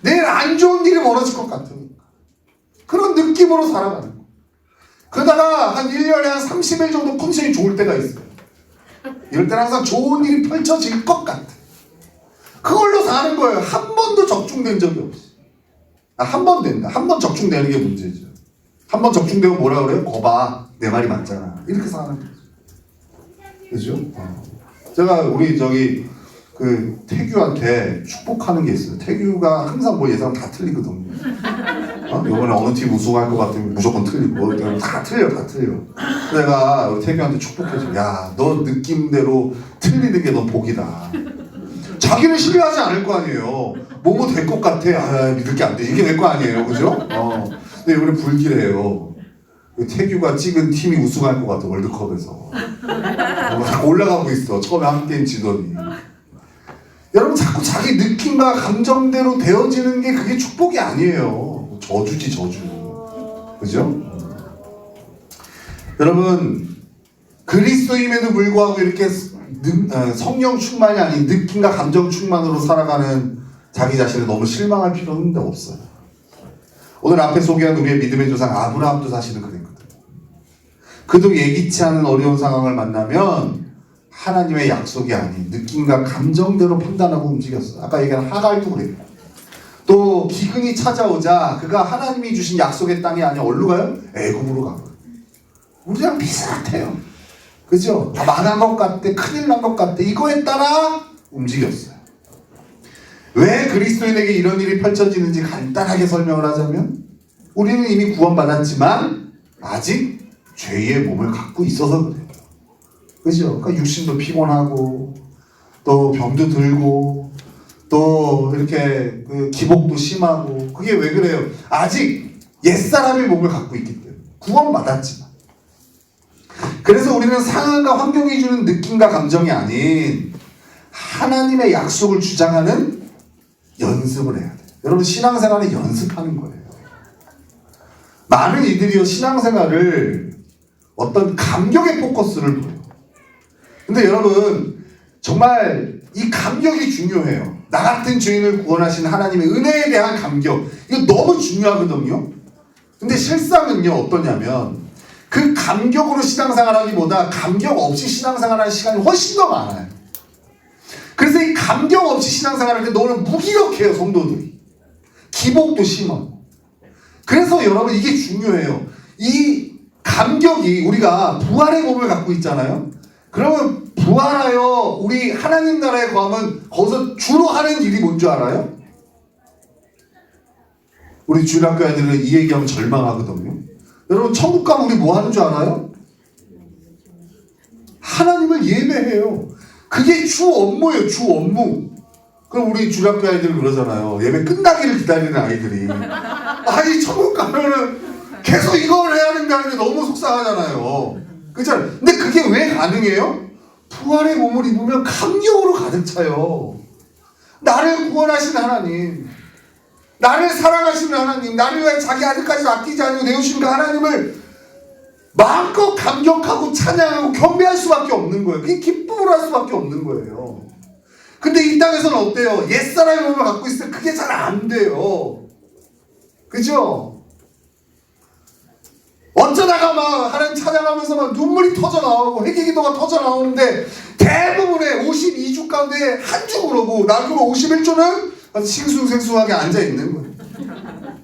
내일 안 좋은 일이 벌어질 것 같으니까. 그런 느낌으로 살아가는 거예요. 그러다가 한 1년에 한 30일 정도 컨디션이 좋을 때가 있어요. 이럴 때는 항상 좋은 일이 펼쳐질 것 같아. 그걸로 사는 거예요. 한 번도 적중된 적이 없어. 한 번 된다. 한 번 적중되는 게 문제죠. 한 번 적중되면 뭐라 그래요? 거봐. 내 말이 맞잖아. 이렇게 사는 거죠. 그죠? 제가 우리 그 태규한테 축복하는 게 있어요. 태규가 항상 뭐 예상 다 틀리거든요. 이번에 어느 팀 우승할 것 같으면 무조건 틀리고 다 틀려. 내가 우리 태규한테 축복해줘. 야, 너 느낌대로 틀리는 게 너 복이다. 자기는 신뢰하지 않을 거 아니에요. 뭐뭐 될 것 같아. 믿을 게 안 돼. 이게 될 거 아니에요. 그죠? 근데 이번에 불길해요. 태규가 찍은 팀이 우승할 것 같아. 월드컵에서. 자꾸 올라가고 있어. 처음에 한 게임 지더니. 여러분 자꾸 자기 느낌과 감정대로 되어지는 게 그게 축복이 아니에요. 저주지 저주. 그죠? 여러분 그리스도임에도 불구하고 이렇게 성령 충만이 아닌 느낌과 감정 충만으로 살아가는 자기 자신을 너무 실망할 필요는 없어요. 오늘 앞에 소개한 우리의 믿음의 조상 아브라함도 사실은 그랬거든요. 그도 예기치 않은 어려운 상황을 만나면 하나님의 약속이 아닌 느낌과 감정대로 판단하고 움직였어요. 아까 얘기한 하갈도 그랬고 또 기근이 찾아오자 그가 하나님이 주신 약속의 땅이 아니라 어디로 가요? 애굽으로 가요. 우리랑 비슷해요. 그죠? 망한 것 같아, 큰일 난 것 같아. 이거에 따라 움직였어요. 왜 그리스도인에게 이런 일이 펼쳐지는지 간단하게 설명을 하자면 우리는 이미 구원받았지만 아직 죄의 몸을 갖고 있어서 그래요. 그죠? 그러니까 육신도 피곤하고 또 병도 들고 또 이렇게 그 기복도 심하고 그게 왜 그래요? 아직 옛사람의 몸을 갖고 있기 때문에 구원받았지만 그래서 우리는 상황과 환경이 주는 느낌과 감정이 아닌 하나님의 약속을 주장하는 연습을 해야 돼요. 여러분 신앙생활은 연습하는 거예요. 많은 이들이요 신앙생활을 어떤 감격의 포커스를 둬요. 근데 여러분 정말 이 감격이 중요해요. 나 같은 죄인을 구원하신 하나님의 은혜에 대한 감격 이거 너무 중요하거든요. 근데 실상은요 어떠냐면 그 감격으로 신앙생활하기보다 감격 없이 신앙생활하는 시간이 훨씬 더 많아요. 그래서 이 감격 없이 신앙생활 할 때 너는 무기력해요, 성도들이. 기복도 심어. 그래서 여러분 이게 중요해요. 이 감격이, 우리가 부활의 몸을 갖고 있잖아요. 그러면 부활하여 우리 하나님 나라에 거하면 거기서 주로 하는 일이 뭔지 알아요? 우리 주일학교 애들은 이 얘기하면 절망하거든요. 여러분 천국 가면 우리 뭐 하는 줄 알아요? 하나님을 예배해요. 그게 주 업무예요. 주 업무. 그럼 우리 주일학교 아이들은 그러잖아요. 예배 끝나기를 기다리는 아이들이. 아니 천국 가면은 계속 이걸 해야 된다는 게 너무 속상하잖아요. 그렇잖아요. 근데 그게 왜 가능해요? 부활의 몸을 입으면 감격으로 가득 차요. 나를 구원하신 하나님, 나를 사랑하시는 하나님, 나를 위해 자기 아들까지 아끼지 않고 내오신 그 하나님을 마음껏 감격하고 찬양하고 경배할 수밖에 없는 거예요. 그게 기쁨으로 할 수밖에 없는 거예요. 근데 이 땅에서는 어때요? 옛사람의 몸을 갖고 있을 때 그게 잘 안 돼요. 그죠? 어쩌다가 막 하나님 찬양하면서 막 눈물이 터져 나오고 회개기도가 터져 나오는데 대부분의 52주 가운데 한 주 그러고 나중에 51주는 싱숭생숭하게 앉아 있는 거예요.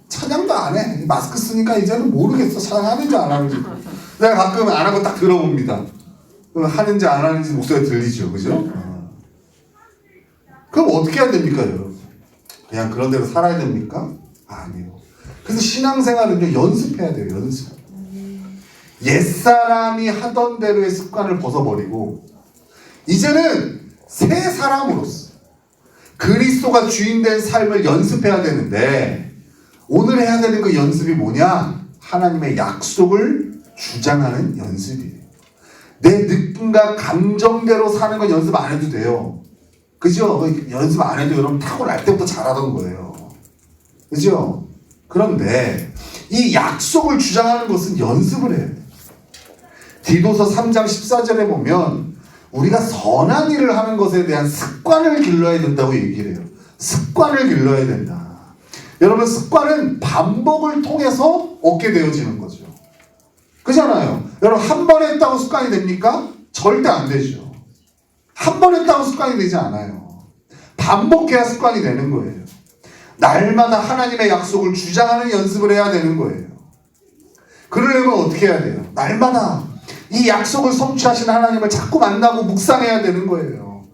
찬양도 안 해. 마스크 쓰니까 이제는 모르겠어. 찬양하는지 안 하는지. 내가 가끔 안 하고 딱 들어봅니다. 그럼 하는지 안 하는지 목소리가 들리죠. 그죠? 그럼 어떻게 해야 됩니까, 여러분? 그냥 그런 대로 살아야 됩니까? 아니요. 그래서 신앙생활은요, 연습해야 돼요, 연습. 옛사람이 하던 대로의 습관을 벗어버리고, 이제는 새 사람으로서 그리스도가 주인된 삶을 연습해야 되는데, 오늘 해야 되는 그 연습이 뭐냐? 하나님의 약속을 주장하는 연습이에요. 내 느낌과 감정대로 사는 건 연습 안 해도 돼요. 그죠? 연습 안 해도 여러분 타고날 때부터 잘하던 거예요. 그죠? 그런데 이 약속을 주장하는 것은 연습을 해야 돼요. 디도서 3장 14절에 보면 우리가 선한 일을 하는 것에 대한 습관을 길러야 된다고 얘기를 해요. 습관을 길러야 된다. 여러분 습관은 반복을 통해서 얻게 되어지는 거죠. 그렇잖아요. 여러분 한 번 했다고 습관이 됩니까? 절대 안 되죠. 한 번 했다고 습관이 되지 않아요. 반복해야 습관이 되는 거예요. 날마다 하나님의 약속을 주장하는 연습을 해야 되는 거예요. 그러려면 어떻게 해야 돼요? 날마다 이 약속을 성취하신 하나님을 자꾸 만나고 묵상해야 되는 거예요.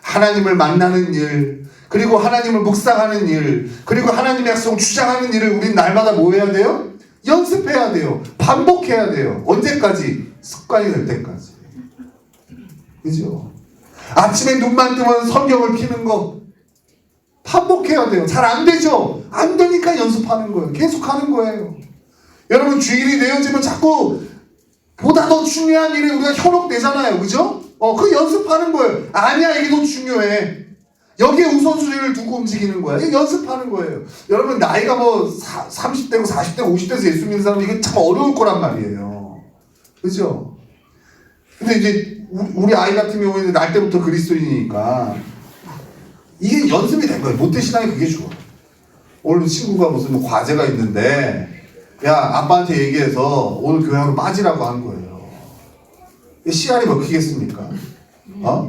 하나님을 만나는 일, 그리고 하나님을 묵상하는 일, 그리고 하나님의 약속을 주장하는 일을 우린 날마다 뭐 해야 돼요? 연습해야 돼요. 반복해야 돼요. 언제까지? 습관이 될 때까지. 그죠? 아침에 눈만 뜨면 성경을 켜는 거 반복해야 돼요. 잘 안 되죠? 안 되니까 연습하는 거예요. 계속 하는 거예요. 여러분 주일이 되어지면 자꾸 보다 더 중요한 일에 우리가 현혹되잖아요. 그죠? 그 연습하는 거예요. 아니야, 이게 더 중요해. 여기에 우선순위를 두고 움직이는 거야. 이게 연습하는 거예요. 여러분 나이가 뭐 30대고 40대 50대에서 예수 믿는 사람은 이게 참 어려울 거란 말이에요. 그죠? 근데 이제 우리 아이 같은 경우에는 날 때부터 그리스도인이니까 이게 연습이 된 거예요. 모태신앙이 그게 좋아. 오늘 친구가 무슨 과제가 있는데 야 아빠한테 얘기해서 오늘 교회로 빠지라고 한 거예요. 씨알이 먹히겠습니까?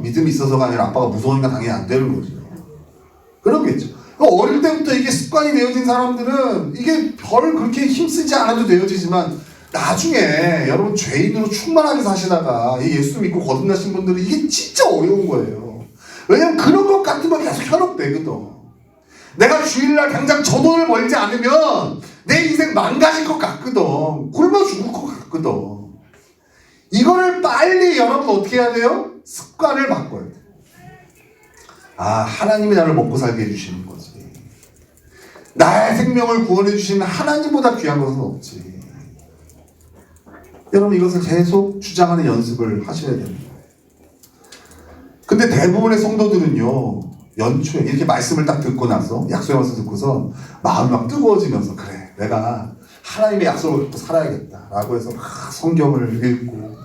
믿음이 있어서가 아니라 아빠가 무서우니까 당연히 안 되는 거죠. 그렇겠죠. 어릴 때부터 이게 습관이 되어진 사람들은 이게 별 그렇게 힘쓰지 않아도 되어지지만 나중에 여러분 죄인으로 충만하게 사시다가 예수 믿고 거듭나신 분들은 이게 진짜 어려운 거예요. 왜냐면 그런 것 같은 거 계속 현혹되거든. 내가 주일날 당장 저 돈을 벌지 않으면 내 인생 망가질 것 같거든. 굶어 죽을 것 같거든. 이거를 빨리 여러분 어떻게 해야 돼요? 습관을 바꿔야 돼. 하나님이 나를 먹고 살게 해주시는 거지. 나의 생명을 구원해 주시는 하나님보다 귀한 것은 없지. 여러분 이것을 계속 주장하는 연습을 하셔야 됩니다. 근데 대부분의 성도들은요, 연초에 이렇게 말씀을 딱 듣고 나서 약속의 말씀 듣고서 마음이 막 뜨거워지면서 그래 내가 하나님의 약속을 갖고 살아야겠다 라고 해서 막 성경을 읽고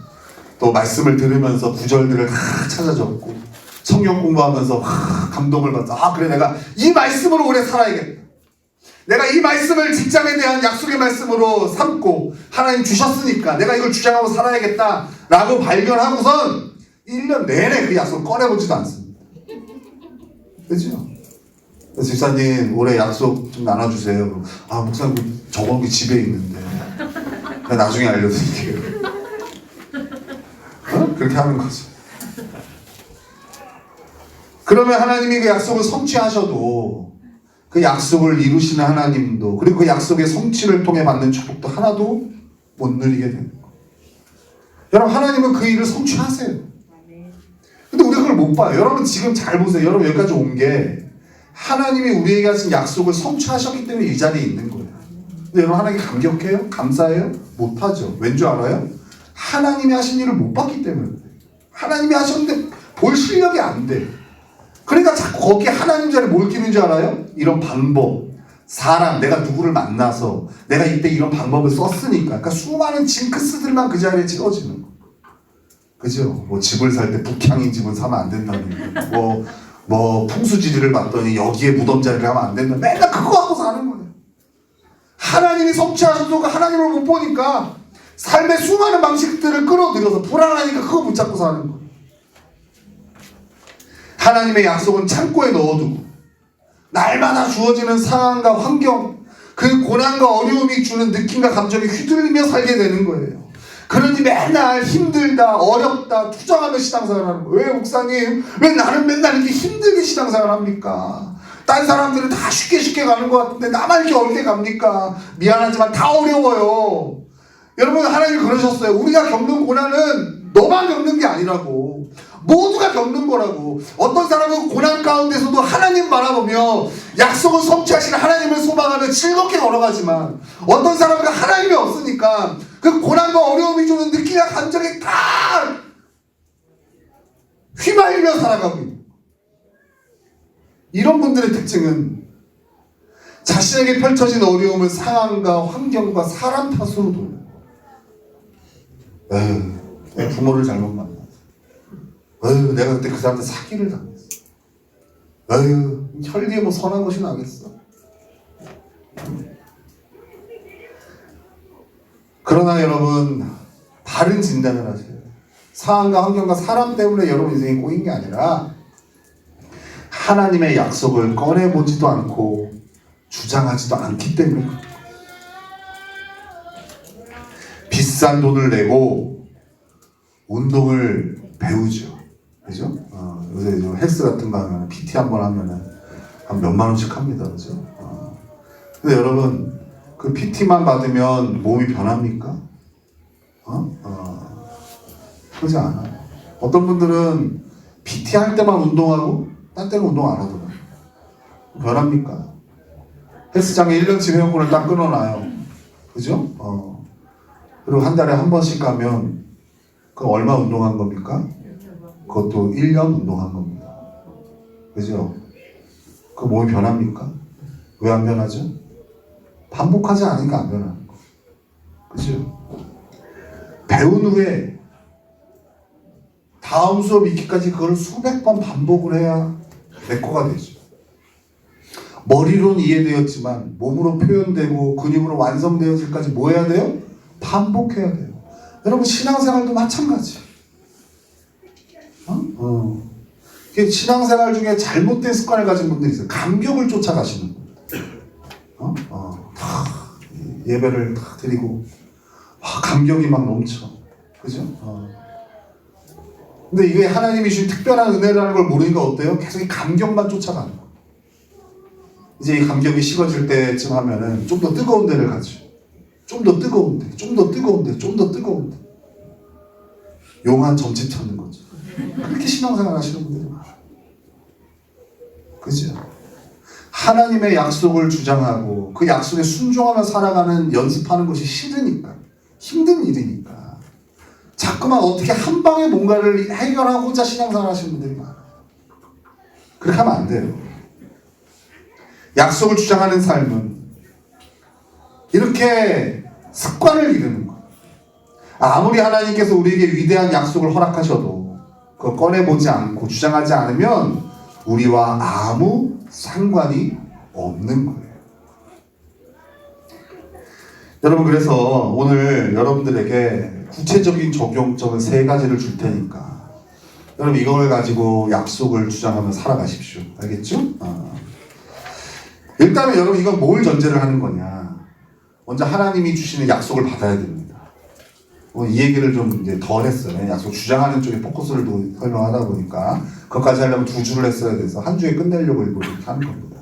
또 말씀을 들으면서 구절들을 다 찾아 적고 성경 공부하면서 감동을 받아. 그래 내가 이 말씀으로 오래 살아야겠다. 내가 이 말씀을 직장에 대한 약속의 말씀으로 삼고 하나님 주셨으니까 내가 이걸 주장하고 살아야겠다 라고 발견하고선 1년 내내 그 약속을 꺼내보지도 않습니다. 그죠? 집사님 올해 약속 좀 나눠주세요. 아 목사님 적어놓은 게 집에 있는데 나중에 알려드릴게요. 그렇게 하는 거죠. 그러면 하나님이 그 약속을 성취하셔도 그 약속을 이루시는 하나님도 그리고 그 약속의 성취를 통해 받는 축복도 하나도 못 누리게 되는 거예요. 여러분 하나님은 그 일을 성취하세요. 근데 우리가 그걸 못 봐요. 여러분 지금 잘 보세요. 여러분 여기까지 온 게 하나님이 우리에게 하신 약속을 성취하셨기 때문에 이 자리에 있는 거예요. 근데 여러분 하나님께 감격해요? 감사해요? 못하죠. 왠 줄 알아요? 하나님이 하신 일을 못 봤기 때문에. 하나님이 하셨는데 볼 실력이 안 돼. 그러니까 자꾸 거기에 하나님 자리에 뭘 끼는 줄 알아요? 이런 방법, 사람, 내가 누구를 만나서 내가 이때 이런 방법을 썼으니까. 그러니까 수많은 징크스들만 그 자리에 찍어지는 거. 그죠? 뭐 집을 살 때 북향인 집은 사면 안 된다는 거. 뭐 풍수지리를 봤더니 여기에 무덤 자리를 하면 안 된다. 맨날 그거 갖고 사는 거예요. 하나님이 성취하셔도 하나님을 못 보니까 삶의 수많은 방식들을 끌어들여서 불안하니까 그거 붙잡고 사는 거예요. 하나님의 약속은 창고에 넣어두고 날마다 주어지는 상황과 환경, 그 고난과 어려움이 주는 느낌과 감정에 휘둘리며 살게 되는 거예요. 그러니 맨날 힘들다, 어렵다, 투정하며 신앙생활을 하는 거예요. 왜 목사님? 왜 나는 맨날 이렇게 힘들게 신앙생활을 합니까? 딴 사람들은 다 쉽게 가는 것 같은데 나만 이렇게 어렵게 갑니까? 미안하지만 다 어려워요. 여러분 하나님이 그러셨어요. 우리가 겪는 고난은 너만 겪는 게 아니라고. 모두가 겪는 거라고. 어떤 사람은 고난 가운데서도 하나님 바라보며 약속을 성취하시는 하나님을 소망하며 즐겁게 걸어가지만 어떤 사람은 하나님이 없으니까 그 고난과 어려움이 주는 느낌과 감정이 다 휘말리며 살아가고 있는 거예요. 이런 분들의 특징은 자신에게 펼쳐진 어려움을 상황과 환경과 사람 탓으로 돌려요. 내 부모를 잘못 만났어. 내가 그때 그 사람한테 사기를 당했어. 혈리에 뭐 선한 것이 나겠어. 그러나 여러분 다른 진단을 하세요. 상황과 환경과 사람 때문에 여러분 인생이 꼬인 게 아니라 하나님의 약속을 꺼내보지도 않고 주장하지도 않기 때문에 비싼 돈을 내고 운동을 배우죠. 그죠? 요새 헬스 같은 거 하면 PT 한번 하면은 한 몇만 원씩 합니다. 그죠? 근데 여러분 그 PT만 받으면 몸이 변합니까? 그러지 않아요. 어떤 분들은 PT 할 때만 운동하고 딴 때는 운동 안 하더라고요. 변합니까? 헬스장에 1년치 회원권을 딱 끊어놔요. 그죠? 그리고 한 달에 한 번씩 가면 그 얼마 운동한 겁니까? 그것도 1년 운동한 겁니다. 그죠? 그 몸이 변합니까? 왜 안 변하죠? 반복하지 않으니까 안 변하는 거. 그죠? 배운 후에 다음 수업 익히까지 그걸 수백 번 반복을 해야 내 거가 되죠. 머리로는 이해되었지만 몸으로 표현되고 근육으로 완성되어질까지 뭐 해야 돼요? 반복해야 돼요. 여러분 신앙생활도 마찬가지. 신앙생활 중에 잘못된 습관을 가진 분들이 있어요. 감격을 쫓아가시는 분들. 예배를 다 드리고 감격이 막 넘쳐. 그죠? 근데 이게 하나님이 주신 특별한 은혜라는 걸 모르니까 어때요? 계속 이 감격만 쫓아가는 거예요. 이제 이 감격이 식어질 때쯤 하면은 좀 더 뜨거운 데를 가죠. 좀 더 뜨거운 데, 좀 더 뜨거운 데, 좀 더 뜨거운 데. 용한 점집 찾는 거죠. 그렇게 신앙생활 하시는 분들이 많아요. 그죠? 하나님의 약속을 주장하고 그 약속에 순종하며 살아가는 연습하는 것이 싫으니까, 힘든 일이니까 자꾸만 어떻게 한 방에 뭔가를 해결하고자 신앙생활 하시는 분들이 많아요. 그렇게 하면 안 돼요. 약속을 주장하는 삶은 이렇게 습관을 이루는 거예요. 아무리 하나님께서 우리에게 위대한 약속을 허락하셔도 그걸 꺼내보지 않고 주장하지 않으면 우리와 아무 상관이 없는 거예요. 여러분 그래서 오늘 여러분들에게 구체적인 적용점을 3가지를 줄 테니까 여러분 이걸 가지고 약속을 주장하며 살아가십시오. 알겠죠? 일단은 여러분 이건 뭘 전제를 하는 거냐? 먼저 하나님이 주시는 약속을 받아야 됩니다. 이 얘기를 좀 이제 덜 했어요. 약속 주장하는 쪽에 포커스를 두고 설명하다 보니까 그것까지 하려면 2주를 했어야 돼서 한 주에 끝내려고 일부러 이렇게 하는 겁니다.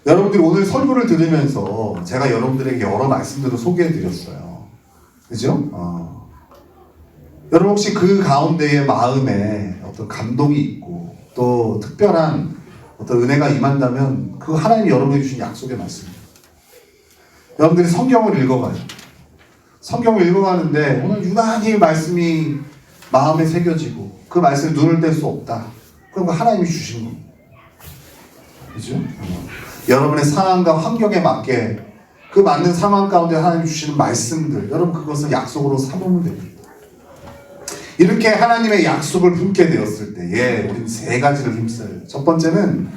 여러분들이 오늘 설교를 들으면서 제가 여러분들에게 여러 말씀들을 소개해드렸어요. 그죠? 여러분 혹시 그 가운데의 마음에 어떤 감동이 있고 또 특별한 어떤 은혜가 임한다면 그 하나님이 여러분에게 주신 약속의 말씀입니다. 여러분들이 성경을 읽어가요. 성경을 읽어가는데 오늘 유난히 말씀이 마음에 새겨지고 그 말씀에 눈을 뗄 수 없다. 그럼 하나님이 주신 겁니다. 그죠? 여러분의 상황과 환경에 맞게 그 맞는 상황 가운데 하나님이 주시는 말씀들 여러분 그것을 약속으로 삼으면 됩니다. 이렇게 하나님의 약속을 품게 되었을 때에 우리는 3가지를 힘써요. 첫 번째는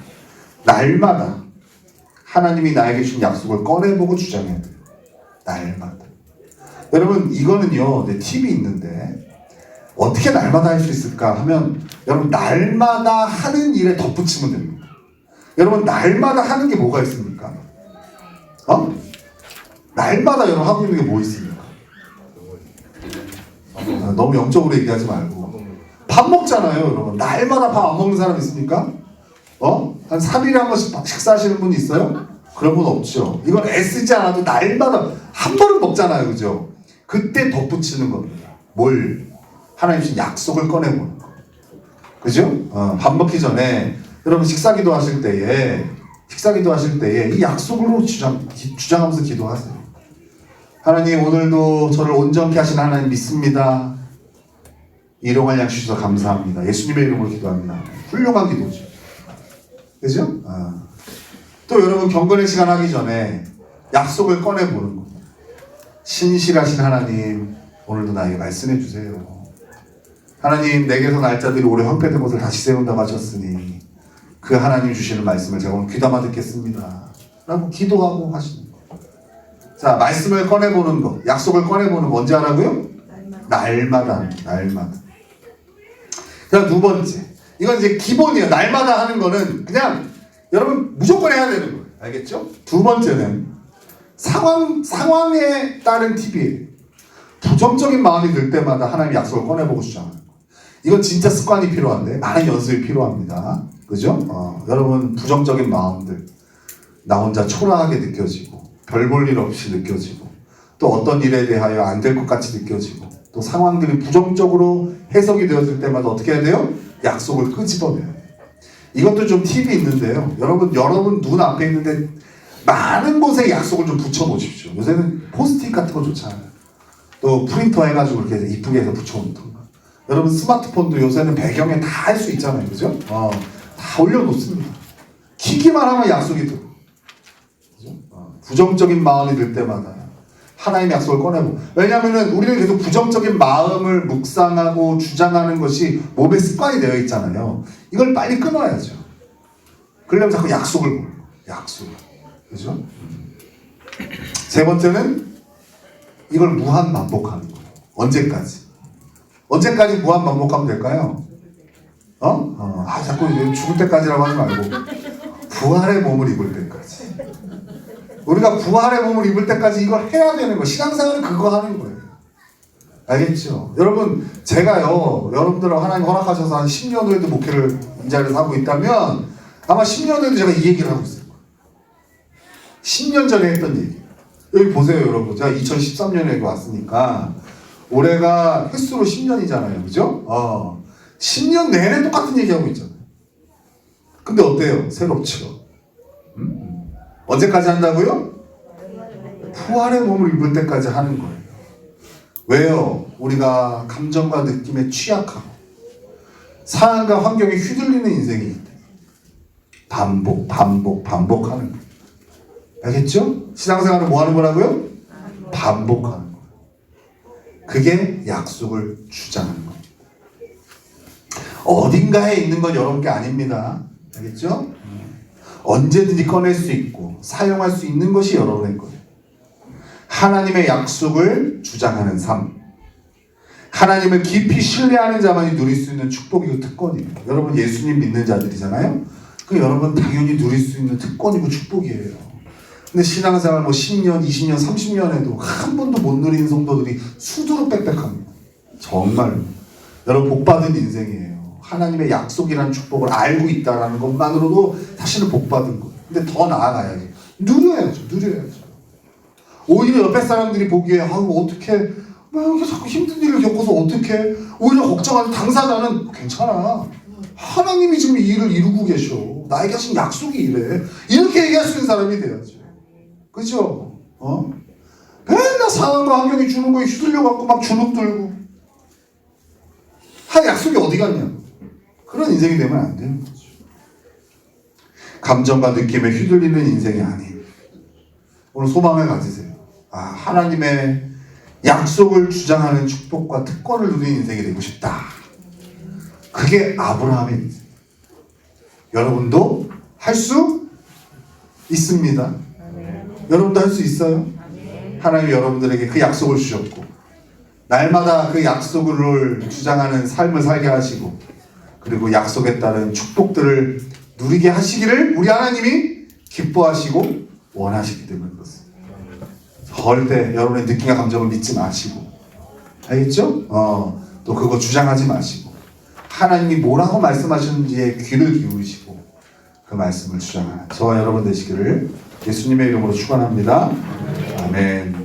날마다 하나님이 나에게 주신 약속을 꺼내보고 주장해야 돼요. 날마다. 여러분 이거는요 팁이 있는데 어떻게 날마다 할 수 있을까 하면 여러분 날마다 하는 일에 덧붙이면 됩니다. 여러분 날마다 하는 게 뭐가 있습니까? 날마다 여러분 하고 있는 게 뭐 있습니까? 너무 영적으로 얘기하지 말고 밥 먹잖아요. 여러분 날마다 밥 안 먹는 사람 있습니까? 한 3일에 한 번씩 식사하시는 분 있어요? 그런 분 없죠. 이건 애쓰지 않아도 날마다 한 번은 먹잖아요. 그죠? 그때 덧붙이는 겁니다. 뭘? 하나님 주신 약속을 꺼내보는 거. 그죠? 밥 먹기 전에 여러분 식사기도 하실 때에 이 약속으로 주장하면서 기도하세요. 하나님 오늘도 저를 온전케 하신 하나님 믿습니다. 일용할 양 주셔서 감사합니다. 예수님의 이름으로 기도합니다. 훌륭한 기도죠. 그죠? 또 여러분 경건의 시간 하기 전에 약속을 꺼내보는 겁니다. 신실하신 하나님 오늘도 나에게 말씀해 주세요. 하나님 내게서 날짜들이 올해 황폐된 것을 다시 세운다고 하셨으니 그 하나님 주시는 말씀을 제가 오늘 귀담아 듣겠습니다. 라고 기도하고 하시는 거예요. 자, 말씀을 꺼내보는 거, 약속을 꺼내보는 거 언제 하라고요? 날마다. 자, 2번째. 이건 이제 기본이에요. 날마다 하는 거는 그냥 여러분 무조건 해야 되는 거예요. 알겠죠? 2번째는 상황에 따른 팁이에요. 부정적인 마음이 들 때마다 하나님 약속을 꺼내보고 주장하는 거예요. 이건 진짜 습관이 필요한데 많은 연습이 필요합니다. 그죠? 여러분 부정적인 마음들 나 혼자 초라하게 느껴지고 별 볼 일 없이 느껴지고 또 어떤 일에 대하여 안 될 것 같이 느껴지고 또 상황들이 부정적으로 해석이 되었을 때마다 어떻게 해야 돼요? 약속을 끄집어내야 돼요. 이것도 좀 팁이 있는데요. 여러분 눈앞에 있는데 많은 곳에 약속을 좀 붙여놓으십시오. 요새는 포스트잇 같은 거 좋잖아요. 또 프린터 해가지고 이렇게 이쁘게 해서 붙여놓던가. 여러분 스마트폰도 요새는 배경에 다 할 수 있잖아요. 그죠? 다 올려놓습니다. 키기만 하면 약속이 들어. 그죠? 부정적인 마음이 들 때마다 하나님의 약속을 꺼내고. 왜냐하면 우리는 계속 부정적인 마음을 묵상하고 주장하는 것이 몸에 습관이 되어 있잖아요. 이걸 빨리 끊어야죠. 그러려면 자꾸 약속을 보는 거예요. 약속을. 그죠? 3번째는 이걸 무한 반복하는 거예요. 언제까지 무한 반복하면 될까요? 자꾸 죽을 때까지라고 하지 말고 부활의 몸을 입을 때까지. 우리가 부활의 몸을 입을 때까지 이걸 해야 되는 거예요. 신앙생활은 그거 하는 거예요. 알겠죠? 여러분 제가요 여러분들하고 하나님 허락하셔서 한 10년 후에도 목회를 이 자리에서 하고 있다면 아마 10년 후에도 제가 이 얘기를 하고 있을 거예요. 10년 전에 했던 얘기. 여기 보세요 여러분. 제가 2013년에 왔으니까 올해가 횟수로 10년이잖아요. 그죠? 10년 내내 똑같은 얘기하고 있잖아요. 근데 어때요? 새롭죠? 언제까지 한다고요? 부활의 몸을 입을 때까지 하는 거예요. 왜요? 우리가 감정과 느낌에 취약하고 상황과 환경에 휘둘리는 인생이기 때문에 반복하는 거예요. 알겠죠? 신앙생활은 뭐 하는 거라고요? 반복하는 거예요. 그게 약속을 주장하는 거예요. 어딘가에 있는 건 여러분 게 아닙니다. 알겠죠? 언제든지 꺼낼 수 있고 사용할 수 있는 것이 여러분의 거예요. 하나님의 약속을 주장하는 삶. 하나님을 깊이 신뢰하는 자만이 누릴 수 있는 축복이고 특권이에요. 여러분 예수님 믿는 자들이잖아요. 그 여러분 당연히 누릴 수 있는 특권이고 축복이에요. 근데 신앙생활 뭐 10년, 20년, 30년 해도 한 번도 못 누린 성도들이 수두룩 빽빽합니다. 정말 여러분 복받은 인생이에요. 하나님의 약속이라는 축복을 알고 있다는 것만으로도 사실은 복받은 거예요. 근데 더 나아가야죠. 누려야죠. 오히려 옆에 사람들이 보기에 어떻게 이렇게 자꾸 힘든 일을 겪어서 어떻게 오히려 걱정하는 당사자는 괜찮아. 하나님이 지금 이 일을 이루고 계셔. 나에게 하신 약속이 이래. 이렇게 얘기할 수 있는 사람이 돼야죠. 그죠? 맨날 상황과 환경이 주는 거에 휘둘려갖고 막 주눅 들고. 약속이 어디 갔냐? 그런 인생이 되면 안 되는 거죠. 감정과 느낌에 휘둘리는 인생이 아닌. 오늘 소망을 가지세요. 하나님의 약속을 주장하는 축복과 특권을 누리는 인생이 되고 싶다. 그게 아브라함의 인생. 여러분도 할 수 있습니다. 여러분도 할 수 있어요? 하나님이 여러분들에게 그 약속을 주셨고 날마다 그 약속을 주장하는 삶을 살게 하시고 그리고 약속에 따른 축복들을 누리게 하시기를 우리 하나님이 기뻐하시고 원하시기 때문에 그렇습니다. 절대 여러분의 느낌과 감정을 믿지 마시고 알겠죠? 또 그거 주장하지 마시고 하나님이 뭐라고 말씀하시는지에 귀를 기울이시고 그 말씀을 주장하는 저와 여러분 되시기를 예수님의 이름으로 축원합니다. 아멘.